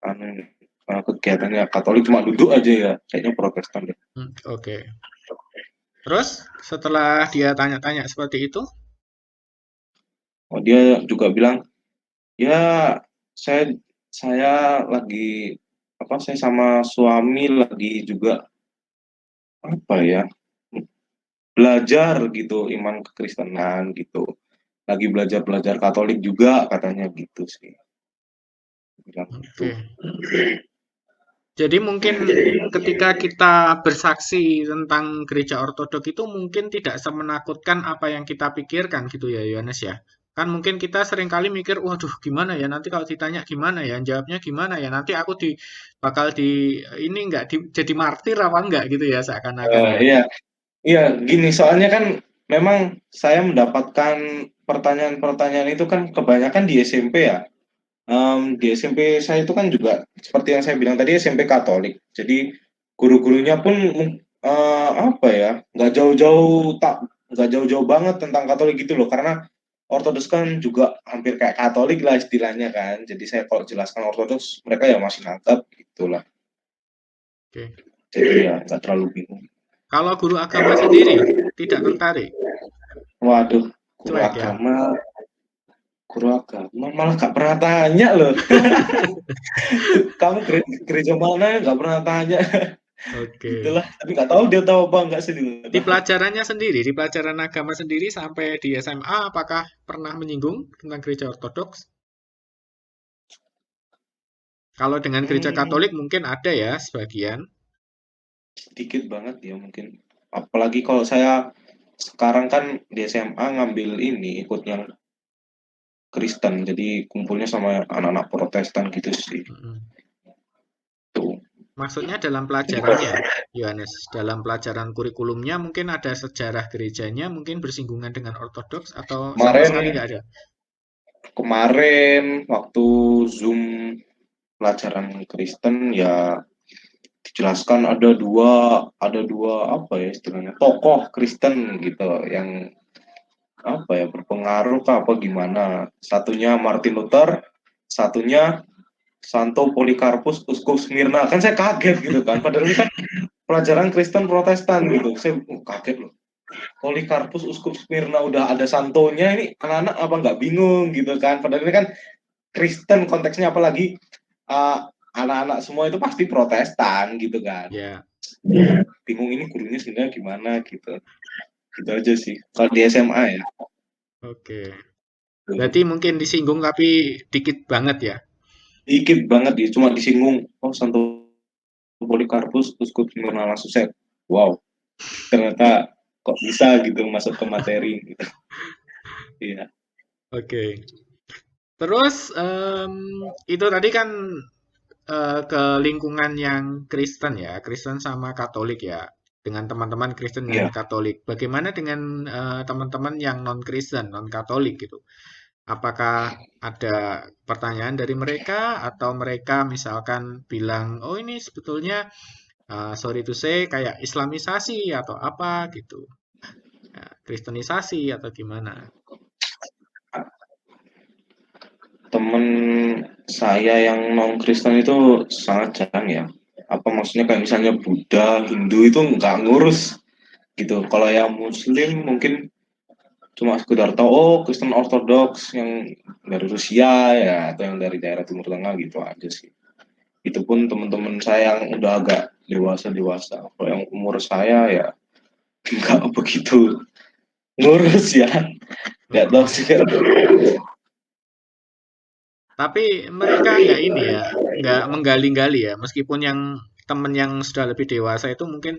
Speaker 3: anu, kegiatannya Katolik cuma duduk aja ya. Kayaknya Protestan deh.
Speaker 1: Oke. Terus setelah dia tanya-tanya seperti itu,
Speaker 3: Oh, dia juga bilang, ya saya saya lagi apa, saya sama suami lagi juga apa ya, belajar gitu iman kekristenan gitu, lagi belajar belajar Katolik juga katanya gitu sih, bilang gitu.
Speaker 1: oke. Jadi mungkin ketika kita bersaksi tentang gereja ortodok itu mungkin tidak semenakutkan apa yang kita pikirkan gitu ya Yohanes ya. Kan mungkin kita seringkali mikir, waduh gimana ya nanti kalau ditanya gimana ya, jawabnya gimana ya, nanti aku bakal ini nggak jadi martir apa enggak gitu ya seakan-akan ya.
Speaker 3: Iya, iya, gini soalnya kan memang saya mendapatkan pertanyaan-pertanyaan itu kan kebanyakan di SMP ya. Di SMP saya itu kan juga seperti yang saya bilang tadi SMP Katolik. Jadi guru-gurunya pun apa ya, nggak jauh-jauh banget tentang Katolik gitu loh. Karena Ortodoks kan juga hampir kayak Katolik lah istilahnya kan. Jadi saya kalau jelaskan Ortodoks mereka ya masih nangkep gitulah.
Speaker 1: Oke.
Speaker 3: Jadi ya nggak terlalu bingung.
Speaker 1: Kalau guru agama sendiri tidak tertarik,
Speaker 3: Waduh, guru
Speaker 1: cuek ya.
Speaker 3: agama, malah nggak pernah tanya loh. Kamu gereja mana ya nggak pernah tanya.
Speaker 1: Oke.
Speaker 3: Gitulah, tapi nggak tahu dia tahu apa enggak sih dulu.
Speaker 1: Di pelajarannya sendiri, di pelajaran agama sendiri sampai di SMA, apakah pernah menyinggung tentang gereja ortodoks? Kalau dengan gereja
Speaker 3: Hmm,
Speaker 1: Katolik mungkin ada ya sebagian.
Speaker 3: sedikit banget ya mungkin. Apalagi kalau saya sekarang kan di SMA ngambil ini ikut yang Kristen, jadi kumpulnya sama anak-anak Protestan gitu sih.
Speaker 1: Mm-mm.
Speaker 3: Tuh.
Speaker 1: Maksudnya dalam
Speaker 3: Jadi
Speaker 1: pelajarannya, Yohanes, dalam pelajaran kurikulumnya mungkin ada sejarah gerejanya, mungkin bersinggungan dengan ortodoks atau sama sekali
Speaker 3: kemarin
Speaker 1: nggak ada.
Speaker 3: kemarin waktu Zoom pelajaran Kristen ya dijelaskan ada dua apa ya istilahnya tokoh Kristen gitu yang apa ya berpengaruh kah apa gimana, satunya Martin Luther, satunya Santo Polikarpus Uskup Smyrna. Kan saya kaget gitu kan, padahal ini kan pelajaran Kristen Protestan gitu, saya kaget loh. Polikarpus Uskup Smyrna udah ada santonya, ini anak-anak apa nggak bingung gitu kan, padahal ini kan Kristen konteksnya, apalagi uh, anak-anak semua itu pasti Protestan gitu kan.
Speaker 1: Ya,
Speaker 3: Bingung ini gurunya sebenarnya gimana gitu, gitu aja sih kalau di SMA ya.
Speaker 1: oke. Berarti mungkin disinggung tapi dikit banget ya.
Speaker 3: Dikit banget ya, cuma disinggung oh Santo Polikarpus Uskup Smyrna, langsung saya wow, ternyata kok bisa gitu masuk ke materi gitu. Iya.
Speaker 1: Oke. Terus itu tadi kan ke lingkungan yang Kristen ya, Kristen sama Katolik ya, dengan teman-teman Kristen dan
Speaker 3: Iya.
Speaker 1: Katolik. Bagaimana dengan teman-teman yang non-Kristen, non-Katolik gitu? Apakah ada pertanyaan dari mereka atau mereka misalkan bilang, oh ini sebetulnya sorry to say kayak Islamisasi atau apa gitu, ya, Kristenisasi atau gimana?
Speaker 3: Temen saya yang non Kristen itu sangat jarang ya. Apa maksudnya kayak misalnya Buddha, Hindu itu nggak ngurus gitu. Kalau yang Muslim mungkin cuma sekedar tahu oh Kristen Ortodoks yang dari Rusia ya atau yang dari daerah Timur Tengah gitu aja sih. Itu pun teman-teman saya yang udah agak dewasa. Kalau yang umur saya ya nggak begitu ngurus ya. Nggak tahu
Speaker 1: Oke.
Speaker 3: sih.
Speaker 1: Tapi mereka nggak ini ya, nggak menggali-gali ya. Meskipun yang temen yang sudah lebih dewasa itu mungkin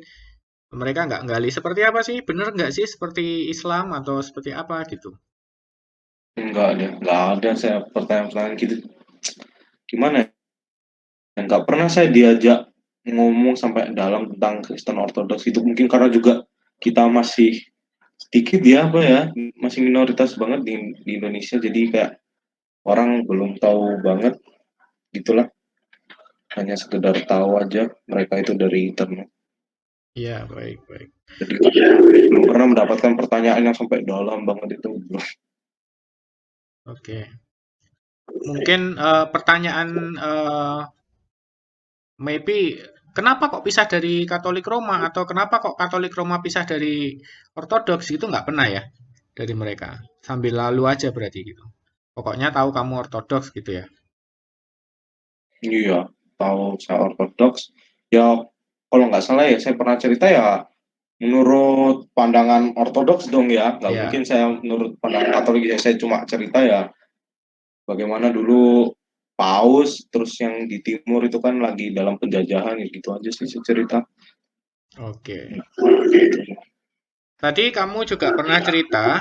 Speaker 1: mereka nggak gali seperti apa sih, bener nggak sih seperti Islam atau seperti apa gitu.
Speaker 3: Nggak ada saya pertanyaan-pertanyaan gitu. Gimana ya? Nggak pernah saya diajak ngomong sampai dalam tentang Kristen Ortodoks itu, mungkin karena juga kita masih sedikit ya apa ya, masih minoritas banget di Indonesia, jadi kayak orang belum tahu banget gitulah, hanya sekedar tahu aja mereka itu dari internet,
Speaker 1: Iya, baik, baik.
Speaker 3: jadi belum pernah mendapatkan pertanyaan yang sampai dalam banget itu belum.
Speaker 1: Oke. Mungkin pertanyaan maybe kenapa kok pisah dari Katolik Roma atau kenapa kok Katolik Roma pisah dari Ortodoks itu nggak pernah ya dari mereka. Sambil lalu aja berarti gitu. Pokoknya tahu kamu Ortodoks gitu ya.
Speaker 3: Iya, tahu saya Ortodoks ya, kalau nggak salah ya saya pernah cerita ya menurut pandangan Ortodoks dong ya, nggak mungkin
Speaker 1: Ya,
Speaker 3: saya menurut pandangan Katolik ya, saya cuma cerita ya bagaimana dulu paus, terus yang di timur itu kan lagi dalam penjajahan, ya gitu aja sih cerita.
Speaker 1: Oke. Tadi kamu juga pernah cerita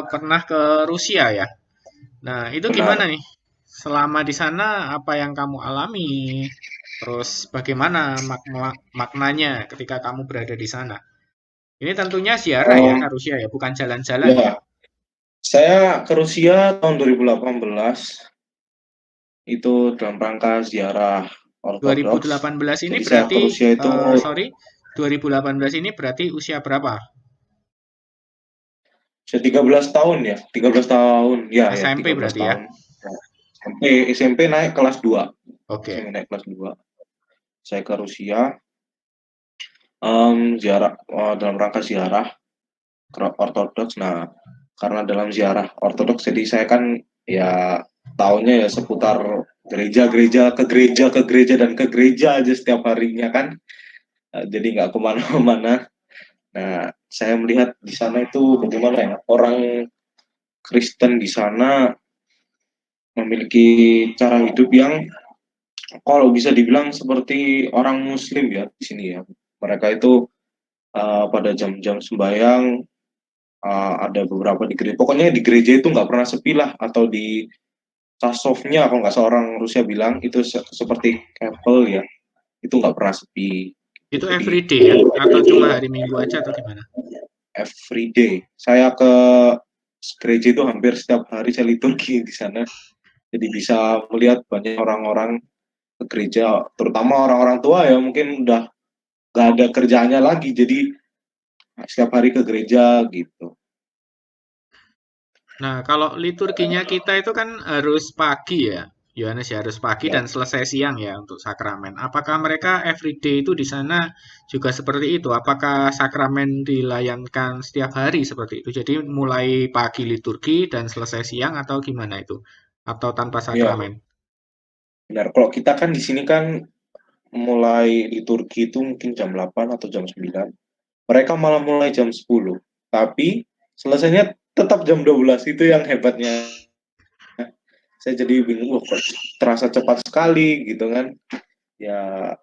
Speaker 1: pernah ke Rusia ya. Nah, itu gimana
Speaker 3: Benar.
Speaker 1: nih? Selama di sana apa yang kamu alami? Terus bagaimana maknanya ketika kamu berada di sana? Ini tentunya ziarah ya,
Speaker 3: Em,
Speaker 1: harusnya ya, bukan jalan-jalan ya.
Speaker 3: ya, saya ke Rusia tahun 2018 itu dalam rangka ziarah Ortodoks.
Speaker 1: 2018 ini
Speaker 3: Jadi saya ke
Speaker 1: berarti,
Speaker 3: Rusia itu
Speaker 1: sorry, 2018 ini berarti usia berapa?
Speaker 3: sudah 13 tahun ya, 13 tahun. Ya, ya,
Speaker 1: SMP
Speaker 3: 13
Speaker 1: berarti ya.
Speaker 3: tahun. SMP naik kelas 2.
Speaker 1: Oke.
Speaker 3: SMP naik kelas 2. Saya ke Rusia ziarah dalam rangka ziarah ke Ortodoks. Nah, karena dalam ziarah Ortodoks jadi saya kan ya tahunnya ya seputar gereja dan ke gereja aja setiap harinya kan. Jadi nggak kemana-mana. Nah, saya melihat di sana itu bagaimana ya orang Kristen di sana memiliki cara hidup yang kalau bisa dibilang seperti orang Muslim ya di sini ya. Mereka itu pada jam-jam sembahyang ada beberapa di gereja. Pokoknya di gereja itu nggak pernah sepi lah, atau di tasawufnya kalau nggak seorang Rusia bilang itu seperti chapel ya, itu nggak pernah sepi.
Speaker 1: Itu
Speaker 3: Jadi
Speaker 1: everyday ya? Atau cuma hari Minggu aja atau gimana?
Speaker 3: every day. Saya ke gereja itu hampir setiap hari saya liturgi di sana. Jadi bisa melihat banyak orang-orang ke gereja, terutama orang-orang tua ya mungkin udah gak ada kerjaannya lagi, jadi setiap hari ke gereja gitu.
Speaker 1: Nah, kalau liturginya kita itu kan harus pagi ya, Yohanes ya harus pagi
Speaker 3: Ya,
Speaker 1: dan selesai siang ya untuk sakramen. Apakah mereka everyday itu di sana juga seperti itu? Apakah sakramen dilayankan setiap hari seperti itu? Jadi mulai pagi liturgi dan selesai siang atau gimana itu? Atau tanpa
Speaker 3: ya
Speaker 1: sakramen?
Speaker 3: benar. Kalau kita kan di sini kan mulai liturgi itu mungkin jam 8 atau jam 9. Mereka malah mulai jam 10. Tapi selesainya tetap jam 12. Itu yang hebatnya. Saya jadi bingung, loh, kok terasa cepat sekali gitu kan. Ya,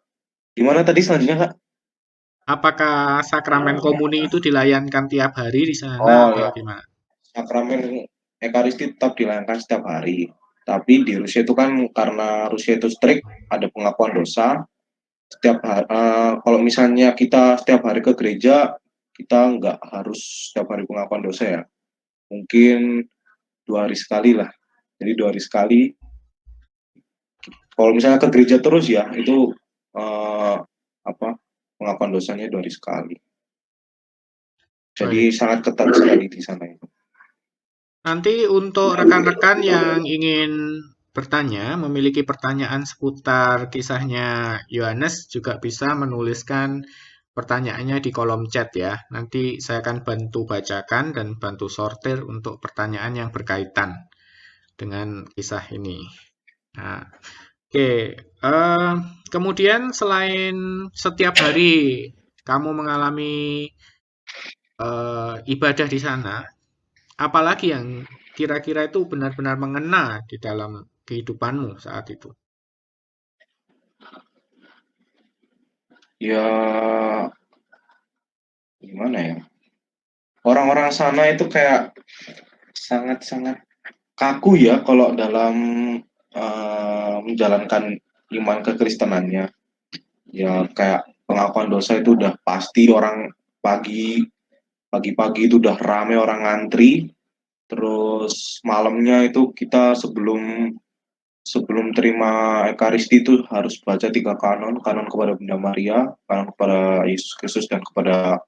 Speaker 3: gimana tadi selanjutnya, Kak?
Speaker 1: Apakah sakramen komuni itu dilayankan tiap hari di sana
Speaker 3: Oh
Speaker 1: atau
Speaker 3: ya,
Speaker 1: gimana?
Speaker 3: sakramen Ekaristi tetap dilakukan setiap hari. Tapi di Rusia itu kan karena Rusia itu strict, ada pengakuan dosa. Setiap hari, kalau misalnya kita setiap hari ke gereja, kita nggak harus setiap hari pengakuan dosa ya. Mungkin 2 hari sekali lah. Jadi 2 hari sekali. Kalau misalnya ke gereja terus ya, itu apa pengakuan dosanya 2 hari sekali. Jadi
Speaker 1: Baik.
Speaker 3: sangat ketat sekali di sana itu.
Speaker 1: Nanti untuk rekan-rekan yang ingin bertanya, memiliki pertanyaan seputar kisahnya Yohanes juga bisa menuliskan pertanyaannya di kolom chat ya. Nanti saya akan bantu bacakan dan bantu sortir untuk pertanyaan yang berkaitan dengan kisah ini. Nah, oke. Kemudian selain setiap hari kamu mengalami ibadah di sana, apalagi yang kira-kira itu benar-benar mengena di dalam kehidupanmu saat itu?
Speaker 3: Ya gimana ya? Orang-orang sana itu kayak sangat-sangat kaku ya kalau dalam menjalankan iman kekristenannya. Ya kayak pengakuan dosa itu udah pasti orang pagi pagi-pagi itu udah rame orang ngantri. Terus malamnya itu kita sebelum sebelum terima Ekaristi itu harus baca 3 kanon, kanon kepada Bunda Maria, kanon kepada Yesus Kristus, dan kepada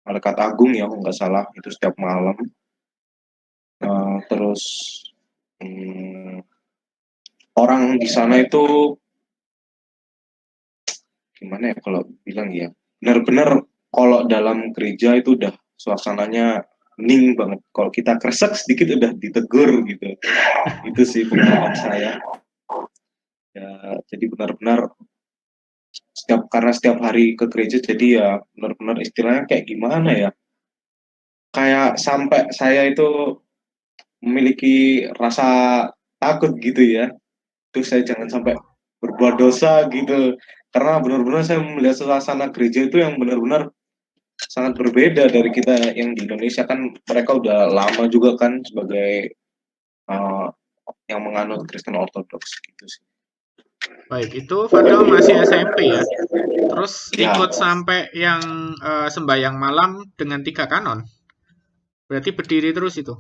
Speaker 3: Malaikat Agung ya, kalau nggak salah, itu setiap malam. Terus hmm, orang di sana itu gimana ya kalau bilang ya, benar-benar kalau dalam gereja itu udah suasananya hening banget. Kalau kita kresek sedikit udah ditegur gitu. Itu sih pengalaman saya. Ya, jadi benar-benar karena setiap hari ke gereja jadi ya benar-benar istilahnya kayak gimana ya, kayak sampai saya itu memiliki rasa takut gitu ya, aduh saya jangan sampai berbuat dosa gitu. Karena benar-benar saya melihat suasana gereja itu yang benar-benar sangat berbeda dari kita yang di Indonesia kan mereka udah lama juga kan sebagai uh, yang menganut Kristen Ortodoks gitu sih.
Speaker 1: Baik, itu Fadel masih SMP ya? Terus
Speaker 3: Ya,
Speaker 1: ikut sampai yang sembahyang malam dengan 3 kanon? Berarti berdiri terus itu?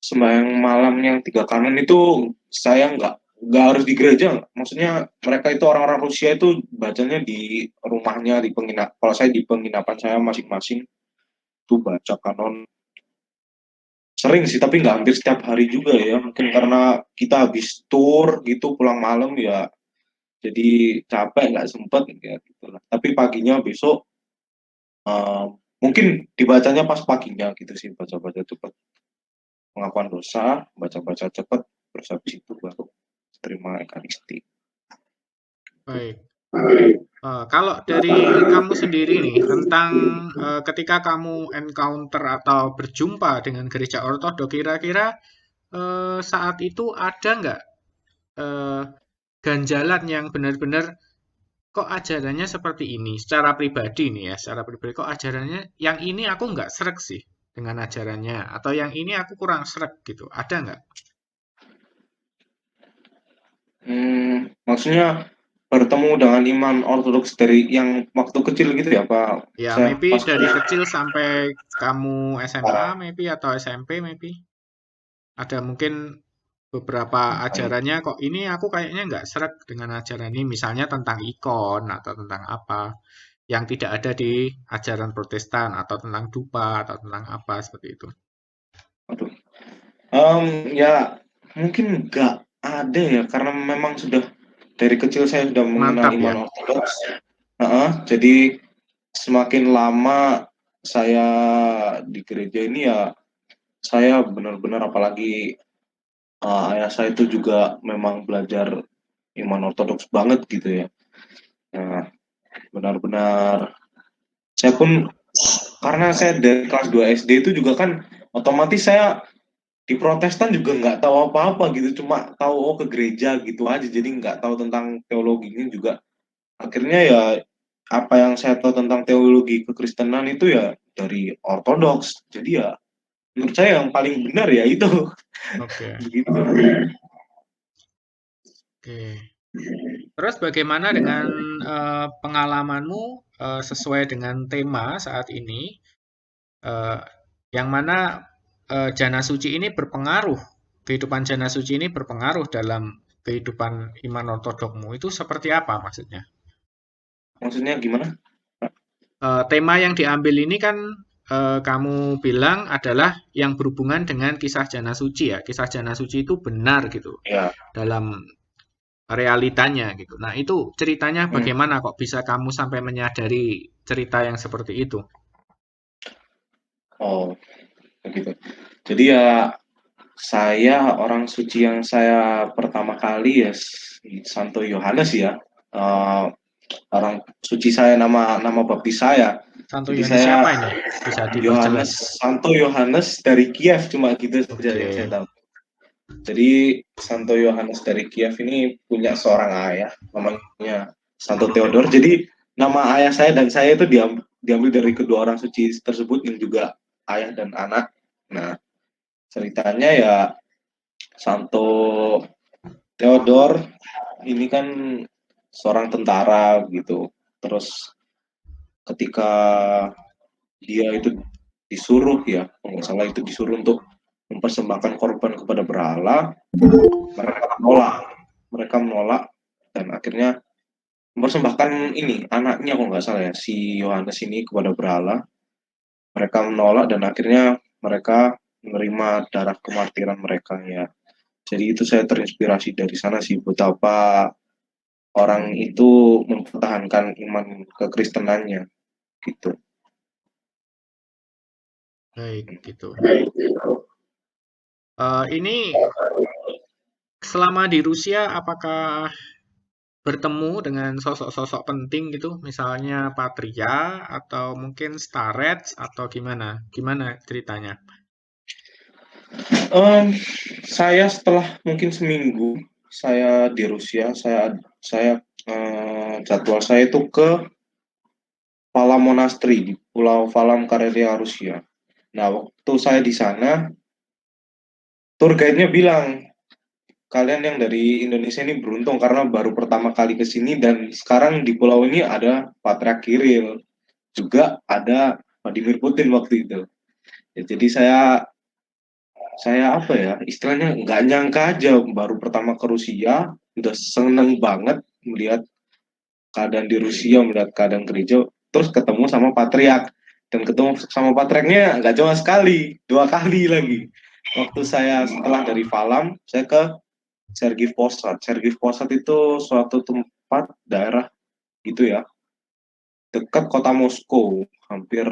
Speaker 3: sembahyang malam yang 3 kanan itu saya nggak harus di gereja. Maksudnya mereka itu orang-orang Rusia itu bacanya di rumahnya di penginap. Kalau saya di penginapan saya masing-masing tuh baca kanon sering sih tapi nggak hampir setiap hari juga ya mungkin karena kita habis tour gitu pulang malam ya jadi capek nggak sempet ya gitu lah tapi paginya besok eh, mungkin dibacanya pas paginya gitu sih baca-baca cepet pengakuan dosa baca-baca cepet terus habis itu baru terima ekaristi.
Speaker 1: Baik. Kalau dari kamu sendiri nih, tentang ketika kamu encounter atau berjumpa dengan gereja ortodok, kira-kira saat itu ada nggak eh, ganjalan yang benar-benar kok ajarannya seperti ini? Secara pribadi nih ya, secara pribadi kok ajarannya yang ini aku nggak srek sih dengan ajarannya, atau yang ini aku kurang srek gitu. Ada nggak?
Speaker 3: Maksudnya bertemu dengan iman ortodoks dari yang waktu kecil gitu ya Pak
Speaker 1: Ya,
Speaker 3: saya
Speaker 1: maybe
Speaker 3: pas
Speaker 1: dari kecil sampai kamu SMA, maybe atau SMP, maybe. Ada mungkin beberapa ajarannya kok ini aku kayaknya nggak sreg dengan ajaran ini, misalnya tentang ikon atau tentang apa yang tidak ada di ajaran Protestan atau tentang dupa atau tentang apa seperti itu.
Speaker 3: aduh ya mungkin nggak ada ya karena memang sudah dari kecil saya sudah mengenal
Speaker 1: Mantap ya.
Speaker 3: iman ortodoks. Jadi semakin lama saya di gereja ini ya saya benar-benar apalagi ayah saya itu juga memang belajar iman ortodoks banget gitu ya. Nah, benar-benar saya pun karena saya dari kelas 2 SD itu juga kan otomatis saya di Protestan juga nggak tahu apa-apa gitu cuma tahu oh ke gereja gitu aja jadi nggak tahu tentang teologinya juga akhirnya ya apa yang saya tahu tentang teologi kekristenan itu ya dari ortodoks jadi ya menurut saya yang paling benar ya itu
Speaker 1: Oke.
Speaker 3: begitu.
Speaker 1: Oke. Terus bagaimana dengan pengalamanmu sesuai dengan tema saat ini, eh, yang mana jana suci ini berpengaruh, kehidupan jana suci ini berpengaruh dalam kehidupan iman ortodokmu. Itu seperti apa maksudnya?
Speaker 3: Maksudnya gimana.
Speaker 1: Tema yang diambil ini kan kamu bilang adalah yang berhubungan dengan kisah jana suci ya. Kisah jana suci itu benar gitu
Speaker 3: Ya.
Speaker 1: dalam realitanya gitu. Nah, itu ceritanya
Speaker 3: hmm.
Speaker 1: bagaimana kok bisa kamu sampai menyadari cerita yang seperti itu?
Speaker 3: Oh begitu jadi ya saya orang suci yang saya pertama kali ya Santo Yohanes ya. Eh, Orang suci saya nama nama baptis saya.
Speaker 1: Santo
Speaker 3: Jadi
Speaker 1: Yohanes
Speaker 3: saya
Speaker 1: siapa ini? Bisa diperjelas?
Speaker 3: Santo Yohanes dari Kiev cuma gitu saja
Speaker 1: Oke,
Speaker 3: yang saya tahu. Jadi Santo Yohanes dari Kiev ini punya seorang ayah namanya Santo Theodor. Jadi nama ayah saya dan saya itu diambil dari kedua orang suci tersebut yang juga ayah dan anak. Nah, ceritanya ya Santo Theodor ini kan seorang tentara gitu. Terus ketika dia itu disuruh ya, kalau nggak salah itu disuruh untuk mempersembahkan korban kepada berhala, mereka menolak. Mereka menolak dan akhirnya mempersembahkan ini anaknya kalau nggak salah ya si Yohanes ini kepada berhala. Mereka menolak dan akhirnya mereka menerima darah kemartiran mereka ya. Jadi itu saya terinspirasi dari sana sih betapa orang itu mempertahankan iman kekristenannya gitu.
Speaker 1: baik gitu. Ini selama di Rusia, apakah bertemu dengan sosok-sosok penting gitu, misalnya Patria atau mungkin Starets atau gimana? Gimana ceritanya?
Speaker 3: Em, saya setelah mungkin seminggu saya di Rusia, saya jadwal saya itu ke Valam Monastery di Pulau Valam Karelia, Rusia. Nah, waktu saya di sana, tour guide-nya bilang, kalian yang dari Indonesia ini beruntung karena baru pertama kali ke sini dan sekarang di pulau ini ada Patriark Kirill, juga ada Vladimir Putin waktu itu. Ya, jadi saya apa ya, istilahnya nggak nyangka aja baru pertama ke Rusia, udah seneng banget melihat keadaan di Rusia, melihat keadaan gereja, terus ketemu sama Patriark. Dan ketemu sama Patriarknya nggak cuma sekali, 2 kali lagi. Waktu saya setelah dari Valam, saya ke Sergei Posad. Sergei Posad itu suatu tempat daerah gitu ya, dekat kota Moskow, hampir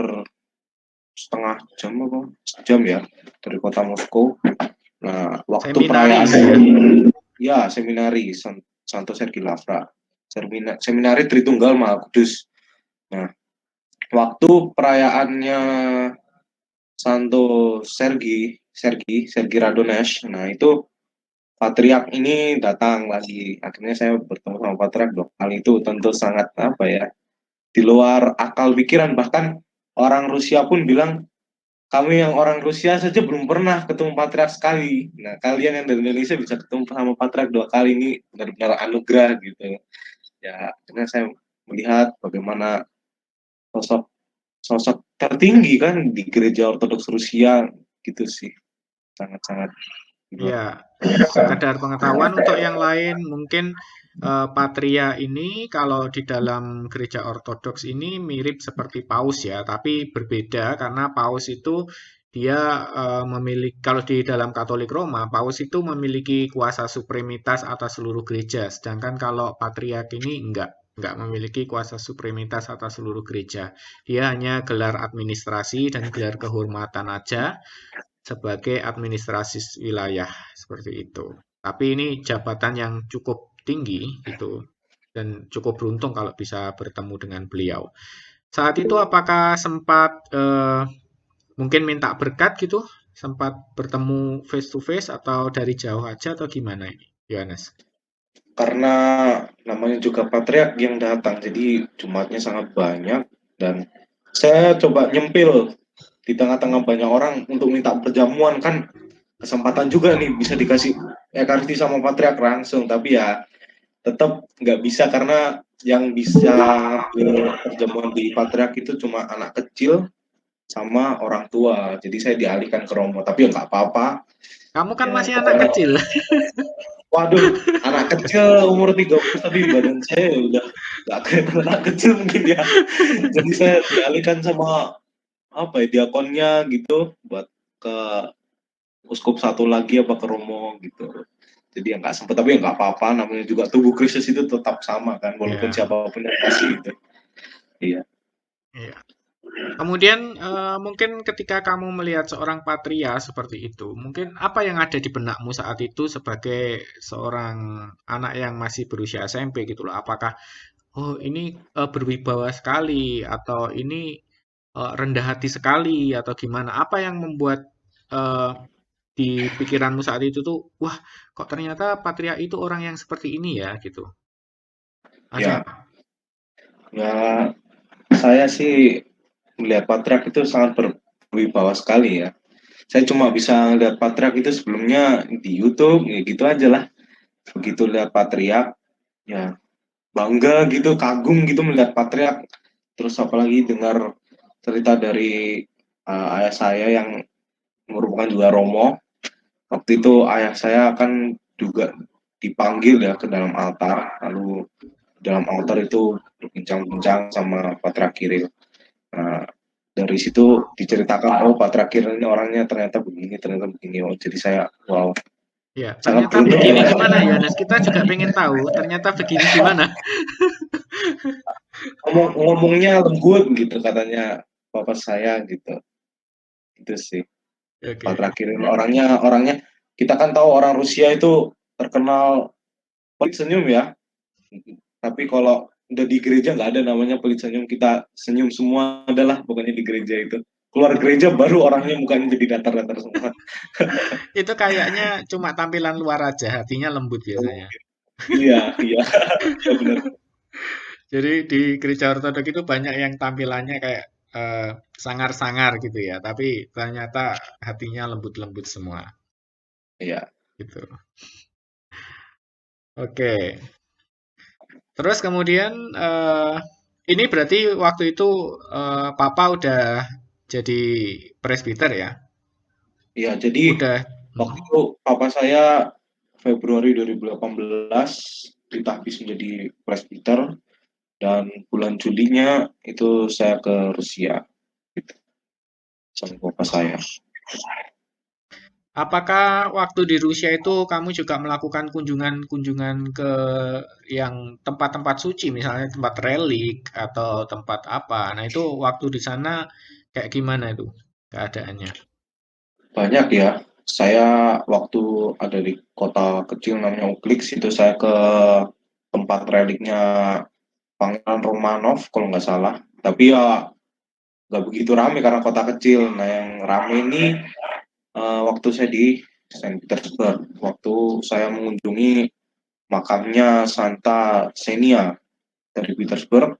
Speaker 3: setengah jam apa jam ya dari kota Moskow. Nah, waktu
Speaker 1: Seminari
Speaker 3: perayaan
Speaker 1: itu ya.
Speaker 3: ya seminari Santo Sergei Lavra, seminari Tritunggal Maha Kudus. Nah, waktu perayaannya Santo Sergei Radonesh, nah itu Patriark ini datang lagi. Akhirnya saya bertemu sama Patriark 2 kali, itu tentu sangat apa ya, di luar akal pikiran. Bahkan orang Rusia pun bilang, kami yang orang Rusia saja belum pernah ketemu Patriark sekali. Nah, kalian yang dari Indonesia bisa ketemu sama Patriark 2 kali, ini benar-benar anugerah gitu. Ya, akhirnya saya melihat bagaimana sosok sosok tertinggi kan di gereja Ortodoks Rusia gitu sih. Sangat-sangat luar.
Speaker 1: Ya, sekedar pengetahuan untuk yang lain, mungkin Patria ini kalau di dalam gereja Ortodoks ini mirip seperti Paus ya, tapi berbeda karena Paus itu dia memiliki, kalau di dalam Katolik Roma, Paus itu memiliki kuasa supremitas atas seluruh gereja, sedangkan kalau Patriark ini enggak memiliki kuasa supremitas atas seluruh gereja. Dia hanya gelar administrasi dan gelar kehormatan aja sebagai administrasis wilayah seperti itu. Tapi ini jabatan yang cukup tinggi gitu dan cukup beruntung kalau bisa bertemu dengan beliau. Saat itu apakah sempat mungkin minta berkat gitu? Sempat bertemu face to face atau dari jauh aja atau gimana ini, Yohanes?
Speaker 3: Karena namanya juga Patriark yang datang, jadi jumlahnya sangat banyak dan saya coba nyempil di tengah-tengah banyak orang untuk minta perjamuan, kan kesempatan juga nih bisa dikasih ekaristi sama Patriark langsung, tapi ya tetap nggak bisa karena yang bisa perjamuan di Patriark itu cuma anak kecil sama orang tua, jadi saya dialihkan ke Romo, tapi ya nggak apa-apa
Speaker 1: Kamu kan
Speaker 3: ya.
Speaker 1: masih anak kecil.
Speaker 3: Waduh, anak kecil umur 30 tapi badan saya udah nggak kayak anak kecil mungkin ya. Jadi saya dialihkan sama apa ya, diakonnya gitu buat ke uskup satu lagi apa ke Romo gitu. Jadi ya nggak sempet, tapi ya nggak apa-apa, namanya juga tubuh Kristus itu tetap sama kan, walaupun
Speaker 1: Ya,
Speaker 3: siapapun yang kasih itu. Iya.
Speaker 1: iya. Kemudian mungkin ketika kamu melihat seorang patria seperti itu, mungkin apa yang ada di benakmu saat itu sebagai seorang anak yang masih berusia SMP gitu loh? Apakah oh ini berwibawa sekali atau ini rendah hati sekali atau gimana? Apa yang membuat eh, di pikiranmu saat itu tuh, wah kok ternyata patria itu orang yang seperti ini ya gitu? Ada?
Speaker 3: Ya, ya, saya sih melihat Patriark itu sangat berwibawa sekali ya. Saya cuma bisa lihat Patriark itu sebelumnya di YouTube, ya gitu aja lah. Begitu lihat Patriark, ya bangga gitu, kagum gitu melihat Patriark. Terus apalagi dengar cerita dari ayah saya yang merupakan juga Romo. Waktu itu ayah saya kan juga dipanggil ya ke dalam altar, lalu dalam altar itu berbincang-bincang sama Patriark Kiril. Nah, dari situ diceritakan, oh Patriark Kiril ini orangnya ternyata begini. Oh, jadi saya, wow,
Speaker 1: Ya,
Speaker 3: sangat
Speaker 1: ternyata
Speaker 3: beruntung
Speaker 1: begini
Speaker 3: ya.
Speaker 1: gimana Yohanes? Kita juga pengen tahu, ternyata begini gimana?
Speaker 3: Ngomongnya lembut gitu katanya bapak saya gitu. Itu sih. Pak
Speaker 1: Oke.
Speaker 3: terakhir ini orangnya kita kan tahu orang Rusia itu terkenal pelit senyum ya. Tapi kalau udah di gereja nggak ada namanya pelit senyum. Kita senyum semua adalah pokoknya di gereja itu. Keluar
Speaker 1: Itu
Speaker 3: gereja baru orangnya mukanya jadi datar-datar semua.
Speaker 1: itu kayaknya cuma tampilan luar aja, hatinya lembut
Speaker 3: Oh,
Speaker 1: biasanya.
Speaker 3: iya, iya, iya benar.
Speaker 1: Jadi di gereja ortodok itu banyak yang tampilannya kayak sangar-sangar gitu ya, tapi ternyata hatinya lembut-lembut semua
Speaker 3: Iya,
Speaker 1: gitu. Oke. Terus kemudian ini berarti waktu itu Papa udah jadi presbiter ya?
Speaker 3: iya. Jadi
Speaker 1: Udah.
Speaker 3: waktu
Speaker 1: Mhm.
Speaker 3: itu papa saya Februari 2018 ditahbis menjadi presbiter dan bulan Julinya itu saya ke Rusia gitu, sama papa saya.
Speaker 1: Apakah waktu di Rusia itu kamu juga melakukan kunjungan-kunjungan ke yang tempat-tempat suci, misalnya tempat relik atau tempat apa? Nah, itu waktu di sana kayak gimana itu keadaannya?
Speaker 3: Banyak ya. Saya waktu ada di kota kecil namanya Uglitz itu saya ke tempat reliknya Pangeran Romanov kalau nggak salah. Tapi ya nggak begitu rame karena kota kecil. Nah yang rame ini waktu saya di Saint Petersburg. Waktu saya mengunjungi makamnya Santa Xenia dari Petersburg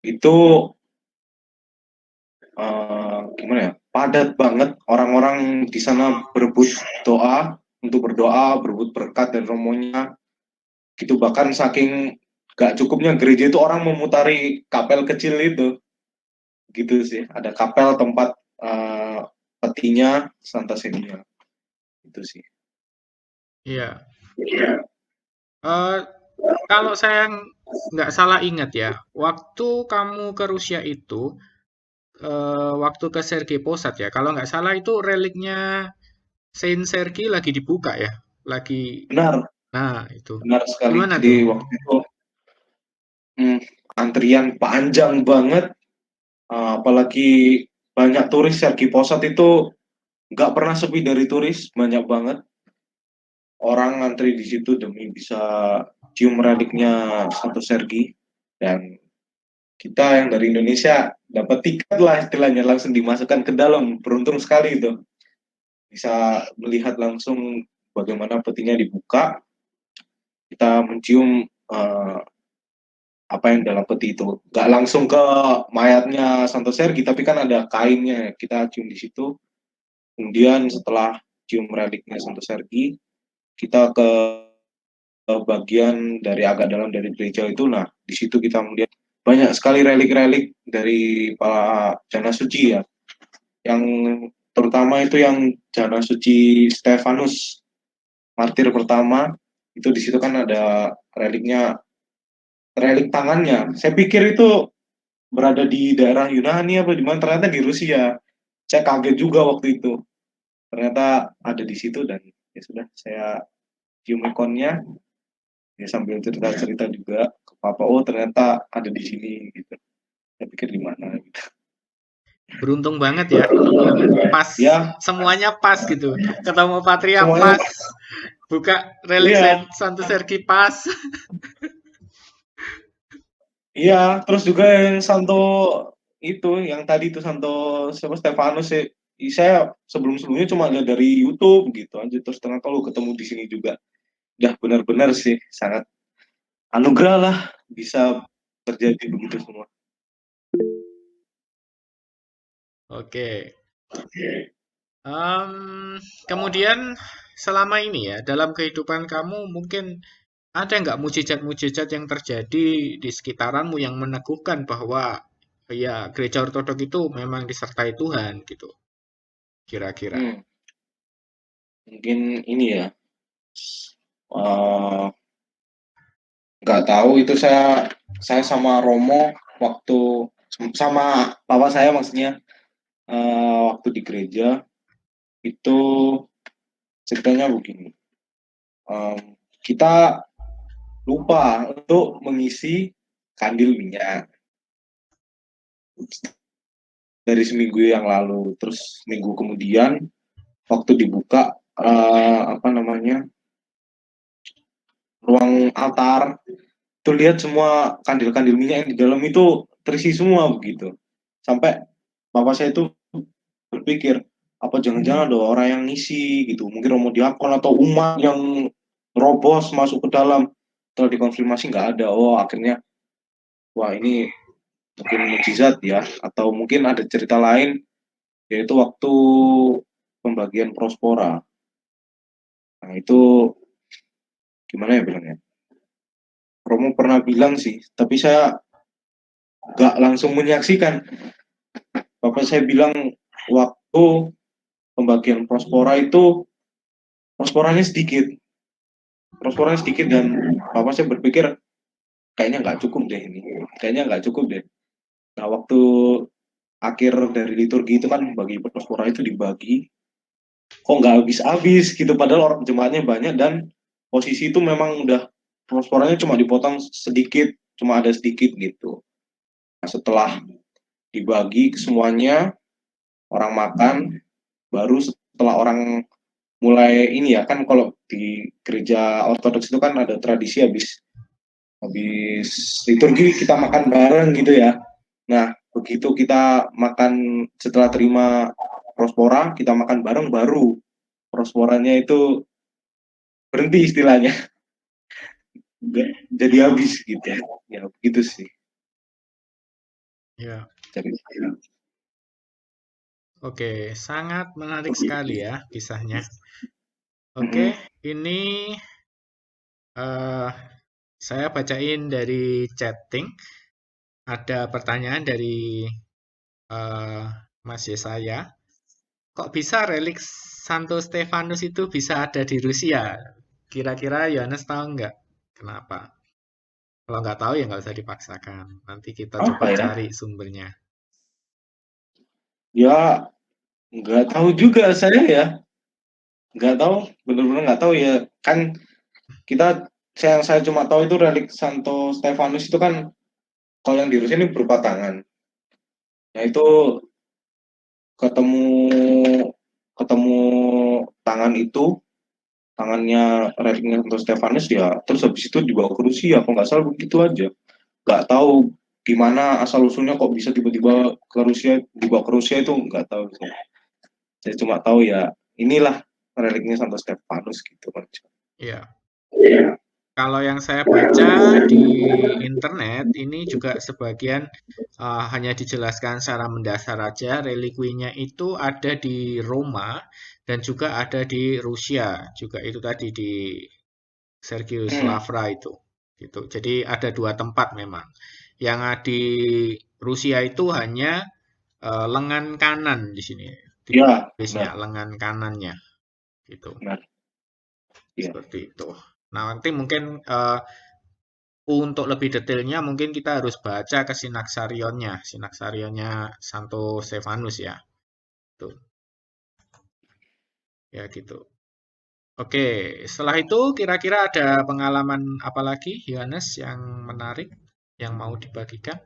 Speaker 3: itu gimana ya? Padat banget orang-orang di sana berebut doa untuk berdoa, berebut berkat dan romonya. Gitu bahkan saking gak cukupnya gereja itu orang memutari kapel kecil itu. Gitu sih. Ada kapel tempat petinya Santa Xenia. Itu sih.
Speaker 1: Iya. Eh, kalau saya nggak salah ingat ya, waktu kamu ke Rusia itu, waktu ke Sergei Posad ya, kalau nggak salah itu reliknya Saint Sergei lagi dibuka ya, lagi.
Speaker 3: Benar,
Speaker 1: Nah, itu.
Speaker 3: benar sekali.
Speaker 1: Gimana
Speaker 3: Jadi
Speaker 1: tuh?
Speaker 3: waktu itu hmm, antrian panjang banget. Apalagi banyak turis Sergi Posat itu nggak pernah sepi dari turis, banyak banget orang ngantri di situ demi bisa cium reliknya Santo Sergi dan kita yang dari Indonesia dapat tiket lah istilahnya langsung dimasukkan ke dalam, beruntung sekali itu bisa melihat langsung bagaimana petinya dibuka, kita mencium apa yang dalam peti itu, nggak langsung ke mayatnya Santo Sergi tapi kan ada kainnya, kita cium di situ. Kemudian setelah cium reliknya Santo Sergi, kita ke bagian dari agak dalam dari gereja itu. Nah, di situ kita melihat banyak sekali relik-relik dari para jana suci ya. Yang terutama itu yang jana suci Stefanus, martir pertama. Itu di situ kan ada reliknya, relik tangannya. Saya pikir itu berada di daerah Yunani apa di mana, ternyata di Rusia. Saya kaget juga waktu itu. Ternyata ada di situ dan ya sudah saya cium ikonnya ya sambil cerita-cerita juga ke papa, oh ternyata ada di sini gitu. Saya pikir di mana gitu.
Speaker 1: Beruntung banget ya, pas
Speaker 3: Ya
Speaker 1: semuanya pas gitu. Ketemu Patria
Speaker 3: semuanya
Speaker 1: pas, buka relik
Speaker 3: iya,
Speaker 1: Santo Sergi pas.
Speaker 3: iya, terus juga yang Santo itu yang tadi itu Santo siapa Stefanus sih, saya sebelum-sebelumnya cuma lihat dari YouTube gitu aja, terus ternyata lu ketemu di sini juga. Udah benar-benar sih sangat anugerah lah bisa terjadi begitu semua.
Speaker 1: Oke. Kemudian selama ini ya, dalam kehidupan kamu mungkin ada nggak mujizat-mujizat yang terjadi di sekitaranmu yang meneguhkan bahwa ya gereja ortodok itu memang disertai Tuhan gitu, kira-kira.
Speaker 3: Hmm, mungkin ini ya, eh, nggak tahu itu saya sama Romo waktu sama papa saya maksudnya, waktu di gereja itu ceritanya begini. Kita lupa untuk mengisi kandil minyak dari seminggu yang lalu, terus minggu kemudian waktu dibuka apa namanya ruang altar, tuh lihat semua kandil-kandil minyak yang di dalam itu terisi semua begitu, sampai papa saya itu berpikir, apa jangan-jangan ada orang yang ngisi gitu, mungkin Romo Diakon atau umat yang robos masuk ke dalam. Setelah dikonfirmasi nggak ada. Oh, akhirnya wah ini mungkin mukjizat ya, atau mungkin ada cerita lain, yaitu waktu pembagian prospora. Nah itu gimana ya bilangnya? Romo pernah bilang sih, tapi saya nggak langsung menyaksikan. Bapak saya bilang waktu pembagian prospora itu prosporanya sedikit dan Bapak saya berpikir kayaknya nggak cukup deh ini, kayaknya nggak cukup deh. Nah waktu akhir dari liturgi itu kan bagi prospora itu dibagi, kok nggak habis-habis gitu, padahal orang jemaatnya banyak dan posisi itu memang udah prosporanya cuma dipotong sedikit, cuma ada sedikit gitu. Nah, setelah dibagi ke semuanya, orang makan, baru setelah orang mulai ini ya, kan kalau di gereja ortodoks itu kan ada tradisi habis habis liturgi kita makan bareng gitu ya. Nah, begitu kita makan setelah terima prospora, kita makan bareng baru prosporanya itu berhenti istilahnya. Jadi habis gitu. Ya begitu sih.
Speaker 1: Ya,
Speaker 3: Jadi
Speaker 1: oke, sangat menarik sekali ya kisahnya. Oke,
Speaker 3: mm-mm.
Speaker 1: ini eh, saya bacain dari chatting. Ada pertanyaan dari eh, Mas Yesaya. Kok bisa relik Santo Stefanus itu bisa ada di Rusia? Kira-kira Yohanes tahu nggak? Kenapa? Kalau nggak tahu ya nggak usah dipaksakan. Nanti kita coba
Speaker 3: Apa ya?
Speaker 1: cari sumbernya.
Speaker 3: Ya nggak tahu juga saya ya. Nggak tahu, benar-benar nggak tahu ya. Kan kita saya cuma tahu itu relik Santo Stefanus itu kan kalau yang di Rusia ini berupa tangan. Nah itu ketemu ketemu tangan itu, tangannya reliknya Santo Stefanus ya, terus habis itu dibawa ke Rusia, kalau nggak salah begitu aja. Nggak tahu gimana asal usulnya kok bisa tiba-tiba ke Rusia, dibawa ke Rusia itu nggak tahu. Saya cuma tahu ya inilah reliknya Santo Stefanus gitu kan.
Speaker 1: Iya.
Speaker 3: Iya.
Speaker 1: Kalau yang saya baca di internet, ini juga sebagian hanya dijelaskan secara mendasar aja. Relikuinya itu ada di Roma dan juga ada di Rusia. Juga itu tadi di Sergius
Speaker 3: Hmm,
Speaker 1: Lavra itu. Gitu. Jadi ada dua tempat memang. Yang di Rusia itu hanya lengan kanan di sini.
Speaker 3: ya
Speaker 1: Tulisnya
Speaker 3: benar
Speaker 1: lengan kanannya gitu.
Speaker 3: benar ya.
Speaker 1: Seperti itu. Nah, nanti mungkin untuk lebih detailnya mungkin kita harus baca ke Sinaksarionnya Santo Stefanus ya. Tuh, ya gitu. Oke, setelah itu kira-kira ada pengalaman apa lagi, Yohanes, yang menarik yang mau dibagikan?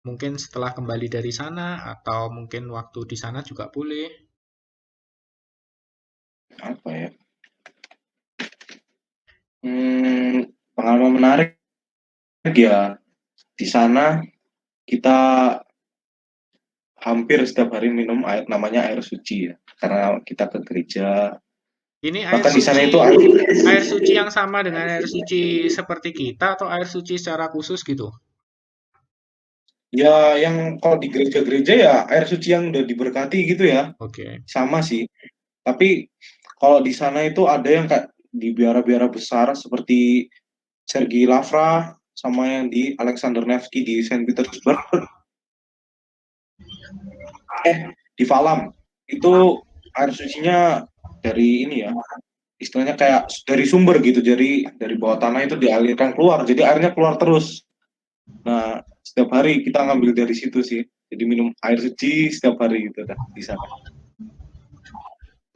Speaker 1: Mungkin setelah kembali dari sana atau mungkin waktu di sana juga boleh.
Speaker 3: Apa ya? Pengalaman menarik ya, di sana kita hampir setiap hari minum air namanya air suci ya, karena kita ke gereja.
Speaker 1: Ini
Speaker 3: Bahkan di sana itu air,
Speaker 1: air suci yang sama dengan air suci seperti kita atau air suci secara khusus gitu?
Speaker 3: ya yang kalau di gereja-gereja ya air suci yang udah diberkati gitu ya,
Speaker 1: Oke.
Speaker 3: sama sih. Tapi kalau di sana itu ada yang kayak di biara-biara besar seperti Sergei Lavra sama yang di Alexander Nevsky di Saint Petersburg, di Valam itu air sucinya dari ini ya, istilahnya kayak dari sumber gitu, jadi dari bawah tanah itu dialirkan keluar, jadi airnya keluar terus. Nah setiap hari kita ngambil dari situ sih, jadi minum air suci setiap hari gitu dah di sana.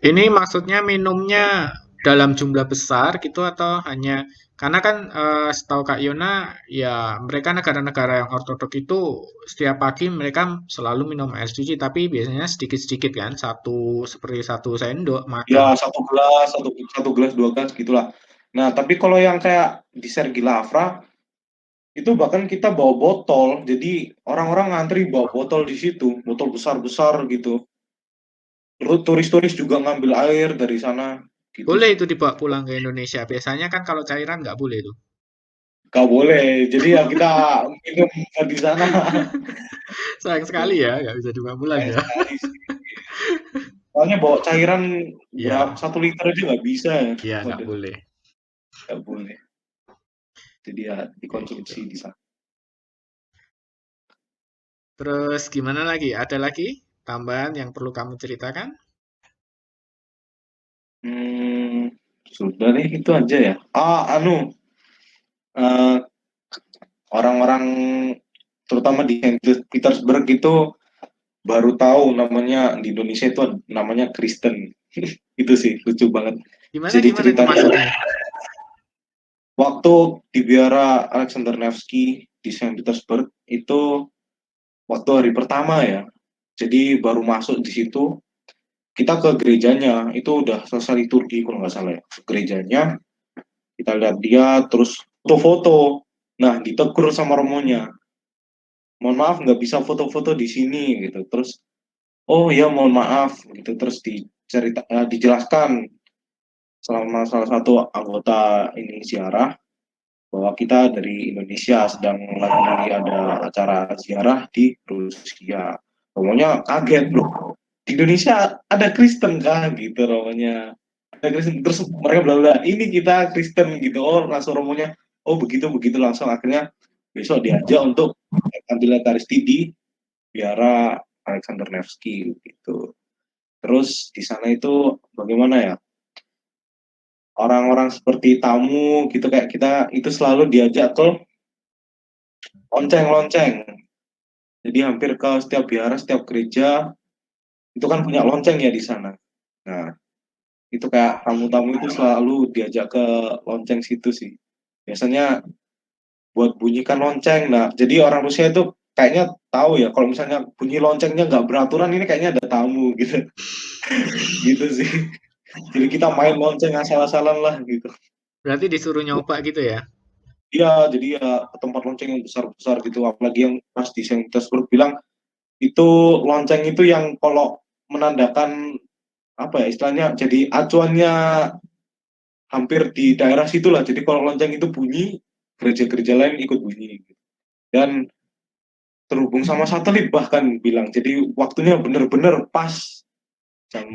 Speaker 1: Ini maksudnya minumnya dalam jumlah besar gitu atau hanya karena kan setahu Kak Yona ya mereka negara-negara yang ortodok itu setiap pagi mereka selalu minum air suci tapi biasanya sedikit-sedikit kan seperti satu sendok makan.
Speaker 3: Ya satu gelas 2 gelas gitulah. Nah tapi kalau yang kayak di Sergi Lavra Itu bahkan kita bawa botol, jadi orang-orang ngantri bawa botol di situ, botol besar-besar gitu. Terus turis-turis juga ngambil air dari sana, gitu
Speaker 1: Boleh
Speaker 3: sih.
Speaker 1: itu dibawa pulang ke Indonesia. Biasanya kan kalau cairan nggak boleh tuh.
Speaker 3: Gak boleh, jadi ya kita minum di sana.
Speaker 1: Sayang sekali ya, nggak bisa dibawa pulang
Speaker 3: Sayang
Speaker 1: ya.
Speaker 3: sekali sih. Soalnya bawa cairan berapa,
Speaker 1: Iya,
Speaker 3: 1 liter aja nggak bisa ya.
Speaker 1: iya nggak
Speaker 3: Waduh,
Speaker 1: boleh.
Speaker 3: nggak boleh. Jadi ya
Speaker 1: Kayak gitu.
Speaker 3: dikonsumsi di sana.
Speaker 1: Terus gimana lagi? Ada lagi tambahan yang perlu kamu ceritakan?
Speaker 3: Hmm, sudah deh itu aja ya. Eh, orang-orang terutama di Saint Petersburg itu baru tahu namanya di Indonesia itu namanya Kristen. Itu sih lucu banget.
Speaker 1: Gimana
Speaker 3: Jadi
Speaker 1: gimana itu
Speaker 3: ceritanya
Speaker 1: maksudnya?
Speaker 3: waktu di Biara Alexander Nevsky di Saint Petersburg itu waktu hari pertama ya. Jadi baru masuk di situ, kita ke gerejanya itu udah selesai liturgi kalau nggak salah ya. Ke gerejanya kita lihat dia terus foto-foto. Nah, ditegur sama romonya. Mohon maaf nggak bisa foto-foto di sini gitu. Terus oh ya mohon maaf gitu. Terus dijelaskan selama salah satu anggota ini ziarah bahwa kita dari Indonesia sedang lagi ada acara ziarah di Rusia. Romonya kaget loh. Di Indonesia ada Kristen kah gitu romonya. Ada Kristen. Terus mereka bilang, ini kita Kristen gitu. Oh langsung romonya, oh begitu begitu langsung akhirnya besok diajak untuk ambil Ekaristi di Biara Alexander Nevsky gitu. Terus di sana itu bagaimana ya? Orang-orang seperti tamu gitu kayak kita itu selalu diajak ke lonceng-lonceng. Jadi hampir ke setiap biara, setiap gereja itu kan punya lonceng ya di sana. Nah, itu kayak tamu-tamu itu selalu diajak ke lonceng situ sih. Biasanya buat bunyikan lonceng. Nah, jadi orang Rusia itu kayaknya tahu ya kalau misalnya bunyi loncengnya nggak beraturan ini kayaknya ada tamu gitu. Gitu sih. Jadi kita main lonceng asal-asalan lah gitu.
Speaker 1: Berarti disuruh nyoba gitu ya?
Speaker 3: Iya, jadi ya ke tempat lonceng yang besar-besar gitu. Apalagi yang pas di Saint Petersburg bilang itu lonceng itu yang kalau menandakan apa ya istilahnya jadi acuannya hampir di daerah situlah. Jadi kalau lonceng itu bunyi, gereja-gereja lain ikut bunyi. Dan terhubung sama satelit bahkan bilang. Jadi waktunya benar-benar pas jam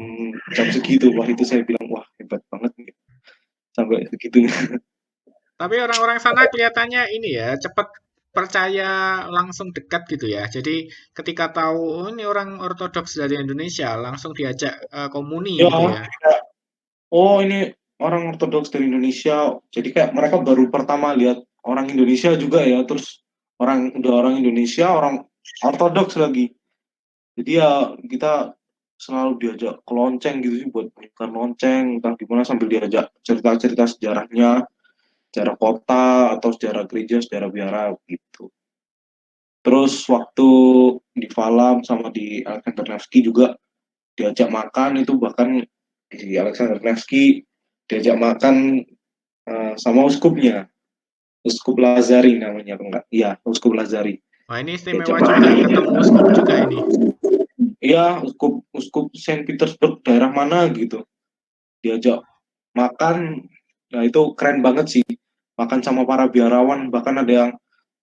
Speaker 3: jam segitu. Wah itu saya bilang wah hebat banget nih. Sampai segitunya.
Speaker 1: Tapi orang-orang sana kelihatannya ini ya, cepat percaya langsung dekat gitu ya. Jadi ketika tahu oh, ini orang Ortodoks dari Indonesia, langsung diajak komuni
Speaker 3: Ya,
Speaker 1: gitu ya.
Speaker 3: oh ini orang Ortodoks dari Indonesia. Jadi kayak mereka baru pertama lihat orang Indonesia juga ya. Terus udah orang Indonesia, orang Ortodoks lagi. Jadi ya kita selalu diajak ke lonceng gitu sih buat bukan lonceng, entah gimana sambil diajak cerita-cerita sejarahnya, sejarah kota atau sejarah gereja, sejarah biara gitu. Terus waktu di Valam sama di Alexander Nevsky juga diajak makan itu bahkan di Alexander Nevsky diajak makan sama uskupnya, Uskup Lazari namanya apa enggak? Iya, Uskup Lazari.
Speaker 1: Wah, ini
Speaker 3: Diajak
Speaker 1: istimewa juga,
Speaker 3: makan.
Speaker 1: ketemu uskup juga ini.
Speaker 3: Iya, Uskup Uskup Saint Petersburg daerah mana gitu. Diajak makan, nah itu keren banget sih. Makan sama para biarawan, bahkan ada yang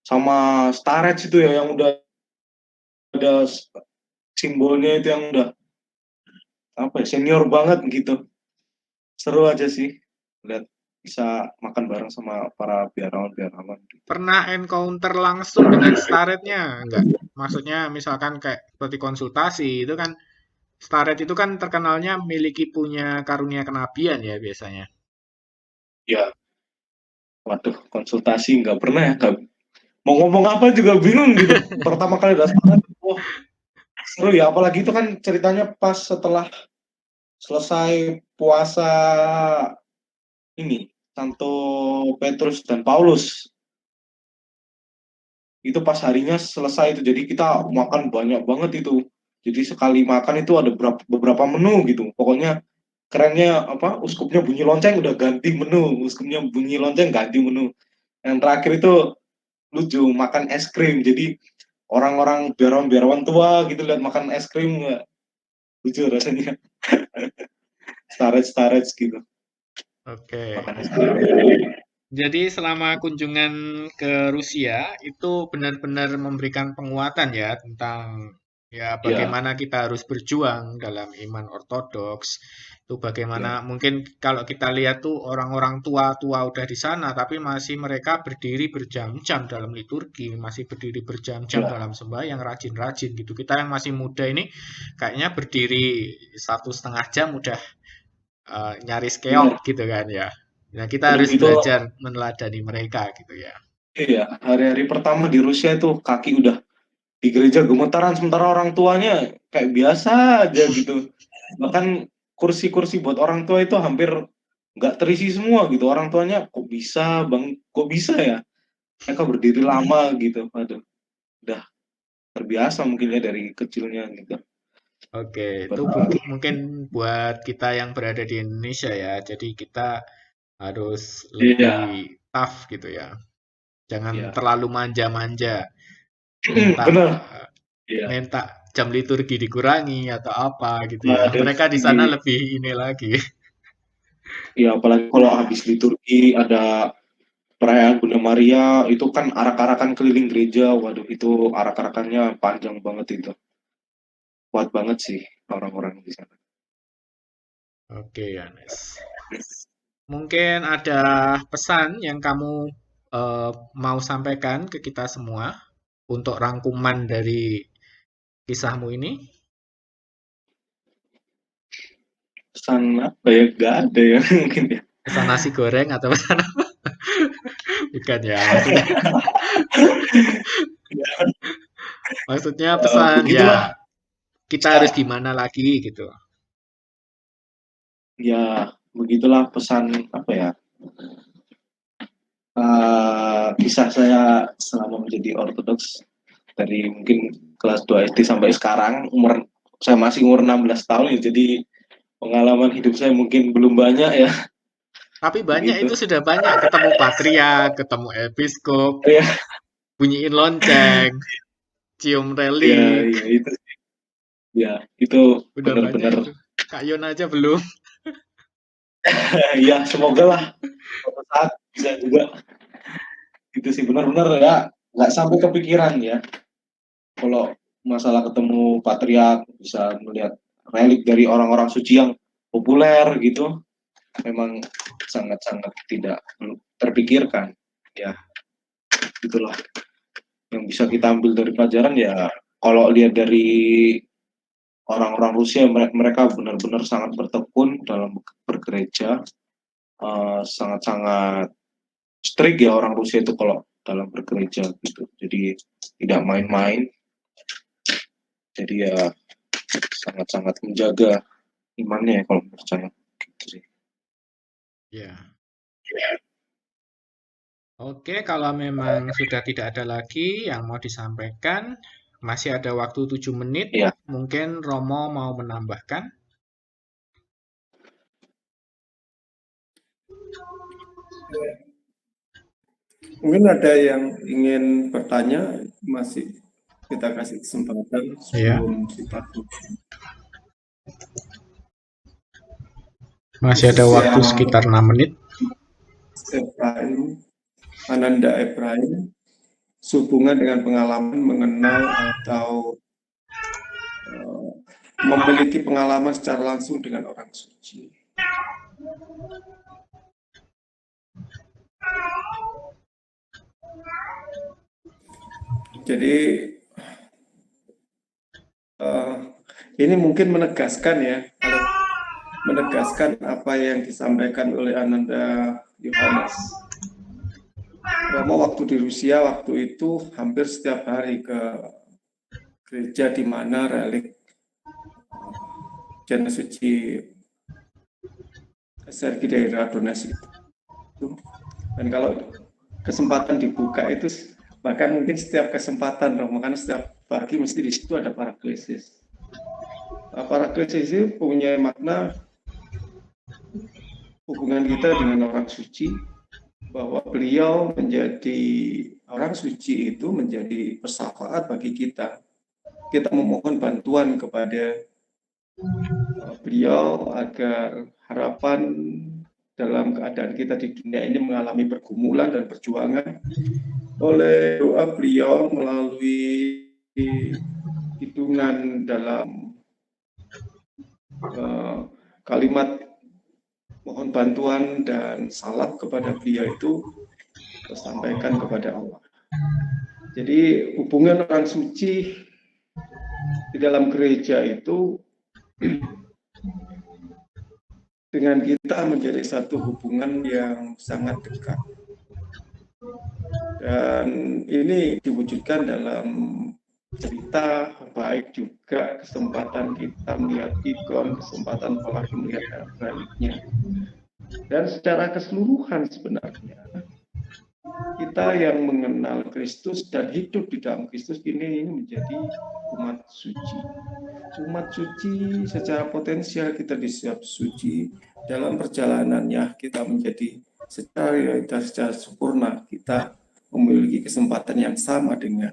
Speaker 3: sama Starets itu ya yang udah ada simbolnya itu yang udah apa ya, senior banget gitu. Seru aja sih lihat bisa makan bareng sama para biarawan-biarawan gitu.
Speaker 1: Pernah encounter langsung dengan staretnya enggak? Maksudnya misalkan kayak seperti konsultasi, itu kan staret itu kan terkenalnya miliki punya karunia kenabian ya biasanya.
Speaker 3: Ya, waduh, konsultasi nggak pernah ya. Mau ngomong apa juga bingung gitu. Pertama kali datang, wah seru ya. Apalagi itu kan ceritanya pas setelah selesai puasa ini, Santo Petrus dan Paulus. Itu pas harinya selesai itu. Jadi kita makan banyak banget itu. Jadi sekali makan itu ada beberapa menu gitu. Pokoknya kerennya apa? Uskupnya bunyi lonceng udah ganti menu. Uskupnya bunyi lonceng ganti menu. Yang terakhir itu lucu makan es krim. Jadi orang-orang biarawan tua gitu lihat makan es krim nggak lucu rasanya. Starage gitu
Speaker 1: Oke.
Speaker 3: makan es krim.
Speaker 1: Jadi selama kunjungan ke Rusia itu benar-benar memberikan penguatan ya tentang ya
Speaker 3: Ya,
Speaker 1: bagaimana kita harus berjuang dalam iman ortodoks. Itu
Speaker 3: ya,
Speaker 1: bagaimana mungkin kalau kita lihat tuh orang-orang tua-tua udah di sana tapi masih mereka berdiri berjam-jam dalam liturgi, masih berdiri berjam-jam
Speaker 3: ya,
Speaker 1: dalam sembahyang rajin-rajin gitu. Kita yang masih muda ini kayaknya berdiri 1,5 jam udah nyaris keok
Speaker 3: benar.
Speaker 1: gitu kan ya. Nah, kita
Speaker 3: Udah
Speaker 1: harus
Speaker 3: gitu,
Speaker 1: belajar meneladani mereka gitu ya.
Speaker 3: iya, hari-hari pertama di Rusia itu kaki udah di gereja gemetaran, sementara orang tuanya kayak biasa aja gitu. Bahkan kursi-kursi buat orang tua itu hampir nggak terisi semua gitu. Orang tuanya kok bisa bang, kok bisa ya? Mereka berdiri lama gitu. Aduh, udah terbiasa mungkin ya dari kecilnya gitu.
Speaker 1: Oke, itu mungkin buat kita yang berada di Indonesia ya. Jadi kita harus lebih
Speaker 3: Iya,
Speaker 1: tough gitu ya. Jangan
Speaker 3: iya.
Speaker 1: terlalu manja-manja, minta
Speaker 3: Bener. Iya.
Speaker 1: minta jam liturgi dikurangi atau apa gitu ya.
Speaker 3: Ada
Speaker 1: Mereka di sana
Speaker 3: iya,
Speaker 1: lebih ini lagi.
Speaker 3: iya, apalagi kalau habis liturgi ada perayaan Bunda Maria itu kan arak-arakan keliling gereja. Waduh, itu arak-arakannya panjang banget itu. Kuat banget sih orang-orang di sana.
Speaker 1: Oke, Yanes. Mungkin ada pesan yang kamu mau sampaikan ke kita semua untuk rangkuman dari kisahmu ini.
Speaker 3: Pesan apa ya? Gak ada ya mungkin ya.
Speaker 1: Pesan nasi goreng atau pesan apa? Bukan ya, maksudnya maksudnya pesan ya
Speaker 3: Begitulah.
Speaker 1: kita harus
Speaker 3: Bisa,
Speaker 1: gimana lagi gitu.
Speaker 3: ya begitulah pesan apa ya? Kisah saya selama menjadi Ortodoks dari mungkin kelas 2 SD sampai sekarang saya masih umur 16 tahun ya, jadi pengalaman hidup saya mungkin belum banyak ya
Speaker 1: Tapi banyak
Speaker 3: begitu.
Speaker 1: itu sudah banyak ketemu patriark, ketemu episkop,
Speaker 3: Ya,
Speaker 1: bunyiin lonceng, cium
Speaker 3: ya,
Speaker 1: relik,
Speaker 3: ya itu ya itu
Speaker 1: udah banyak
Speaker 3: benar-benar
Speaker 1: itu. Kak Yon aja belum.
Speaker 3: ya semoga lah suatu saat bisa juga itu sih benar-benar ya nggak sampai kepikiran ya kalau masalah ketemu patriark bisa melihat relik dari orang-orang suci yang populer gitu memang sangat-sangat tidak terpikirkan ya itulah yang bisa kita ambil dari pelajaran ya kalau lihat dari orang-orang Rusia mereka benar-benar sangat bertekun dalam bergereja sangat-sangat strict ya orang Rusia itu kalau dalam bergereja gitu jadi tidak main-main jadi ya sangat-sangat menjaga imannya ya kalau menurut saya gitu sih.
Speaker 1: Ya. Oke, kalau memang sudah tidak ada lagi yang mau disampaikan, masih ada waktu 7 menit.
Speaker 3: Ya,
Speaker 1: Mungkin Romo mau menambahkan.
Speaker 2: Mungkin ada yang ingin bertanya, masih kita kasih kesempatan
Speaker 1: Ya,
Speaker 2: sebelum kita tutup.
Speaker 1: masih ada
Speaker 2: Khusus
Speaker 1: waktu
Speaker 2: yang
Speaker 1: sekitar 6 menit.
Speaker 2: Ephraim, Ananda Ephraim, sehubungan dengan pengalaman mengenal atau memiliki pengalaman secara langsung dengan orang suci. Jadi uh, ini mungkin menegaskan ya, kalau menegaskan apa yang disampaikan oleh Ananda Yohanes. Romo waktu di Rusia waktu itu hampir setiap hari ke gereja di mana relik Jana Suci Sergi dari Radonez itu. Dan kalau kesempatan dibuka itu bahkan mungkin setiap kesempatan Romo, karena setiap pagi mesti di situ ada paraklesis. Paraklesis itu punya makna hubungan kita dengan orang suci, bahwa beliau menjadi orang suci itu menjadi persyafaat bagi kita. Kita memohon bantuan kepada beliau agar harapan dalam keadaan kita di dunia ini mengalami pergumulan dan perjuangan, oleh doa beliau melalui hitungan dalam kalimat mohon bantuan dan salam kepada beliau itu tersampaikan kepada Allah. Jadi hubungan orang suci di dalam gereja itu dengan kita menjadi satu hubungan yang sangat dekat. Dan ini diwujudkan dalam cerita, baik juga kesempatan kita melihat ikon, kesempatan apalagi melihat reliknya. Dan secara keseluruhan sebenarnya, kita yang mengenal Kristus dan hidup di dalam Kristus ini menjadi umat suci. Umat suci secara potensial kita disiap suci, dalam perjalanannya kita menjadi secara sempurna, kita memiliki kesempatan yang sama dengan.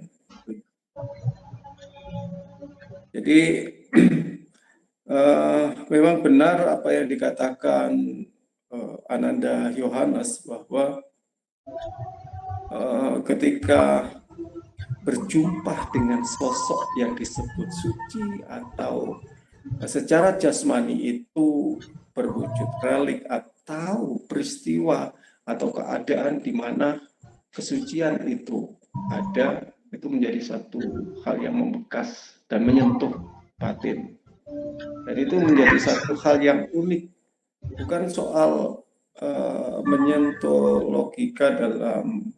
Speaker 2: Jadi memang benar apa yang dikatakan Ananda Yohanes bahwa ketika berjumpa dengan sosok yang disebut suci atau secara jasmani itu berwujud relik atau peristiwa atau keadaan di mana kesucian itu ada, itu menjadi satu hal yang membekas dan menyentuh batin. Dan itu menjadi satu hal yang unik, bukan soal menyentuh logika dalam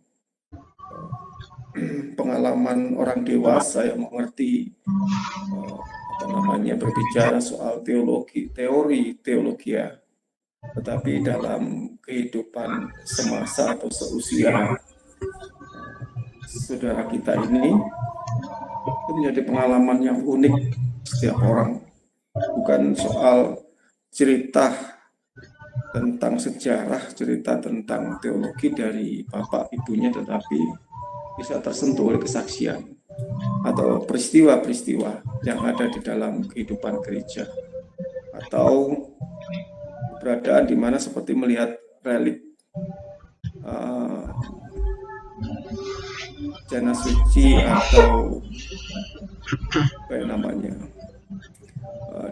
Speaker 2: pengalaman orang dewasa yang mengerti berbicara soal teori teologi ya, tetapi dalam kehidupan semasa atau seusia saudara kita ini itu menjadi pengalaman yang unik setiap orang, bukan soal cerita tentang sejarah, cerita tentang teologi dari bapak ibunya, tetapi bisa tersentuh oleh kesaksian atau peristiwa-peristiwa yang ada di dalam kehidupan gereja, atau keberadaan di mana seperti melihat relik jana suci atau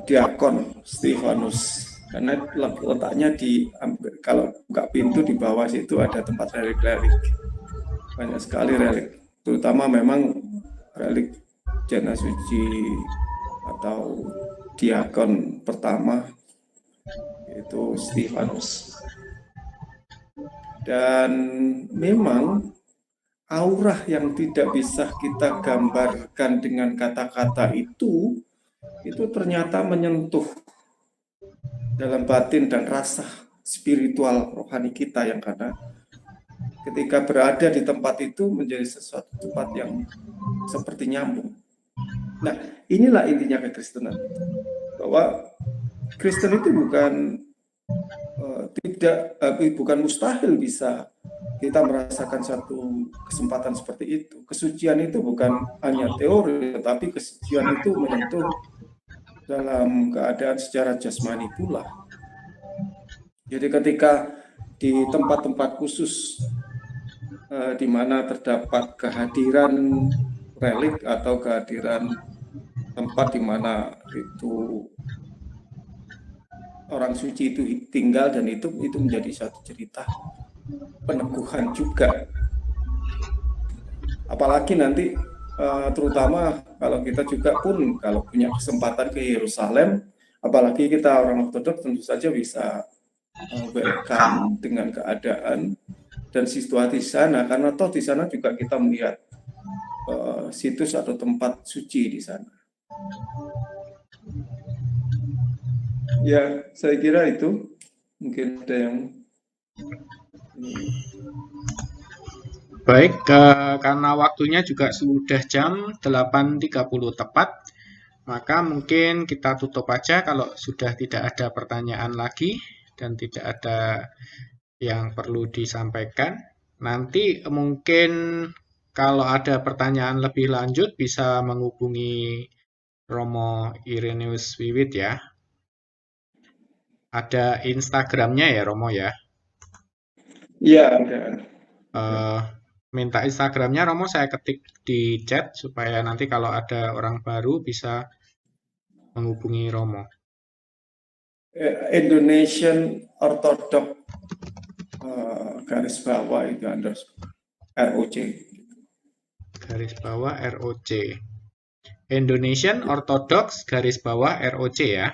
Speaker 2: diakon Stefanus, karena letaknya di, kalau buka pintu di bawah situ ada tempat relik-relik. Banyak sekali relik, terutama memang relik jana suci atau diakon pertama, yaitu Stefanus. Dan memang aura yang tidak bisa kita gambarkan dengan kata-kata itu ternyata menyentuh dalam batin dan rasa spiritual rohani kita, yang karena ketika berada di tempat itu menjadi sesuatu tempat yang seperti nyambung. Nah, inilah intinya kekristenan, bahwa Kristen itu bukan mustahil bisa kita merasakan satu kesempatan seperti itu. Kesucian itu bukan hanya teori, tetapi kesucian itu menyentuh dalam keadaan secara jasmani pula. Jadi ketika di tempat-tempat khusus di mana terdapat kehadiran relik atau kehadiran tempat di mana itu orang suci itu tinggal, dan itu menjadi satu cerita peneguhan juga. Apalagi nanti terutama kalau kita juga pun kalau punya kesempatan ke Yerusalem, apalagi kita orang Ortodoks, tentu saja bisa welcome dengan keadaan dan situasi di sana, karena toh di sana juga kita melihat situs atau tempat suci di sana. Ya, saya kira itu mungkin ada yang
Speaker 1: baik, karena waktunya juga sudah jam 8.30 tepat, maka mungkin kita tutup aja kalau sudah tidak ada pertanyaan lagi dan tidak ada yang perlu disampaikan. Nanti mungkin kalau ada pertanyaan lebih lanjut bisa menghubungi Romo Ireneus Wiwit ya. Ada Instagramnya ya Romo ya.
Speaker 2: Iya, ada.
Speaker 1: Eh, minta Instagramnya Romo saya ketik di chat supaya nanti kalau ada orang baru bisa menghubungi Romo.
Speaker 2: Indonesian Orthodox garis bawah itu ROC.
Speaker 1: Garis bawah ROC. Indonesian Orthodox garis bawah ROC ya.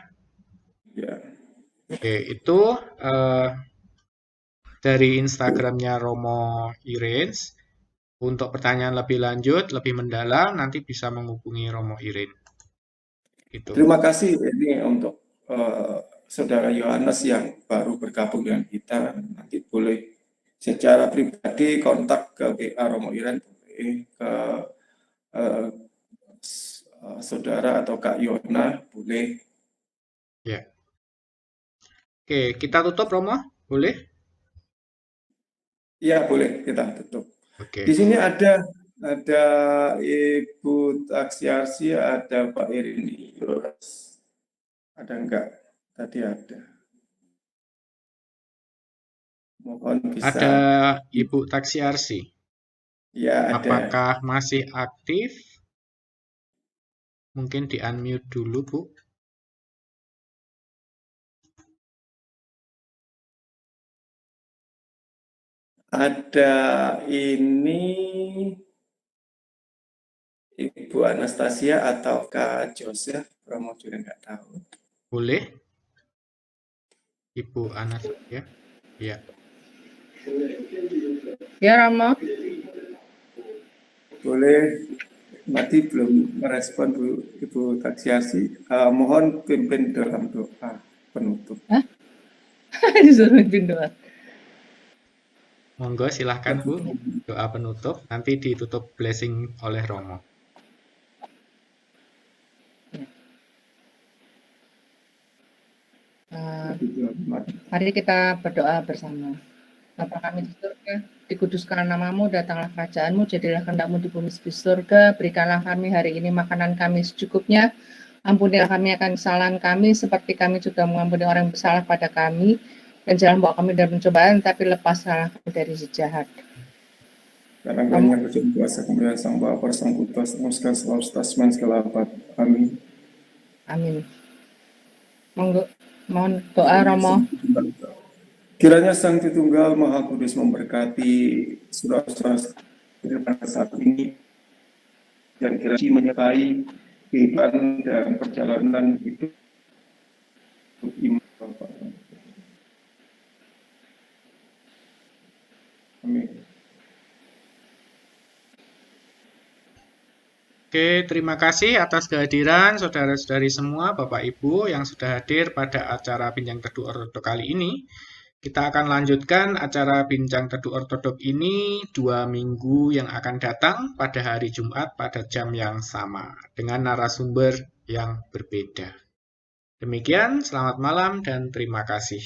Speaker 2: Ya.
Speaker 1: Oke, itu dari Instagramnya Romo Irens. Untuk pertanyaan lebih lanjut, lebih mendalam, nanti bisa menghubungi Romo Iren. Gitu.
Speaker 2: Terima kasih ini untuk Saudara Yohanes yang baru bergabung dengan kita. Nanti boleh secara pribadi kontak ke WA Romo Iren, ke Saudara atau Kak Yona, boleh.
Speaker 1: Ya. Oke, kita tutup Romo? Boleh?
Speaker 2: Ya, boleh kita tutup.
Speaker 1: Oke.
Speaker 2: Di sini ada Ibu Taksiarsi, ada Pak Irinius. Ada enggak? Tadi ada. Mohon bisa.
Speaker 1: Ada Ibu Taksiarsi.
Speaker 2: Ya, ada.
Speaker 1: Apakah masih aktif? Mungkin di unmute dulu, Bu.
Speaker 2: Ada ini Ibu Anastasia atau Kak Joseph, Romo juga nggak tahu.
Speaker 1: Boleh? Ibu Anastasia. Ya.
Speaker 4: Ya, Rama.
Speaker 2: Boleh, nanti belum merespon Bu Ibu Taksiasi. Mohon pimpin dalam doa penutup.
Speaker 4: Disuruh doa.
Speaker 1: Monggo silahkan Bu. Doa penutup. Nanti ditutup blessing oleh Romo.
Speaker 4: Mari kita berdoa bersama. Bapa kami di surga, dikuduskan namamu, datanglah kerajaanmu, jadilah kehendakmu di bumi seperti surga, berikanlah kami hari ini makanan kami secukupnya, ampunilah kami akan kesalahan kami, seperti kami juga mengampuni orang yang bersalah pada kami, dan jangan bawa kami dalam pencobaan, tapi lepaskanlah kami dari si jahat.
Speaker 2: Karena banyak berjuang kuasa kemuliaan Sang Bapa, Sang Putra, Sang Roh, selalu tasman segala abad. Amin.
Speaker 4: Amin. Monggo, mohon doa Romo.
Speaker 2: Kiranya Sang Tritunggal Maha Kudus memberkati saudara-saudara pada saat ini dan kiranya menyertai kehidupan dan perjalanan hidup iman Bapak. Amin.
Speaker 1: Oke, terima kasih atas kehadiran saudara-saudari semua, Bapak Ibu yang sudah hadir pada acara Bincang Teduh Ortodok kali ini. Kita akan lanjutkan acara Bincang Teduh Ortodok ini 2 minggu yang akan datang pada hari Jumat pada jam yang sama dengan narasumber yang berbeda. Demikian, selamat malam dan terima kasih.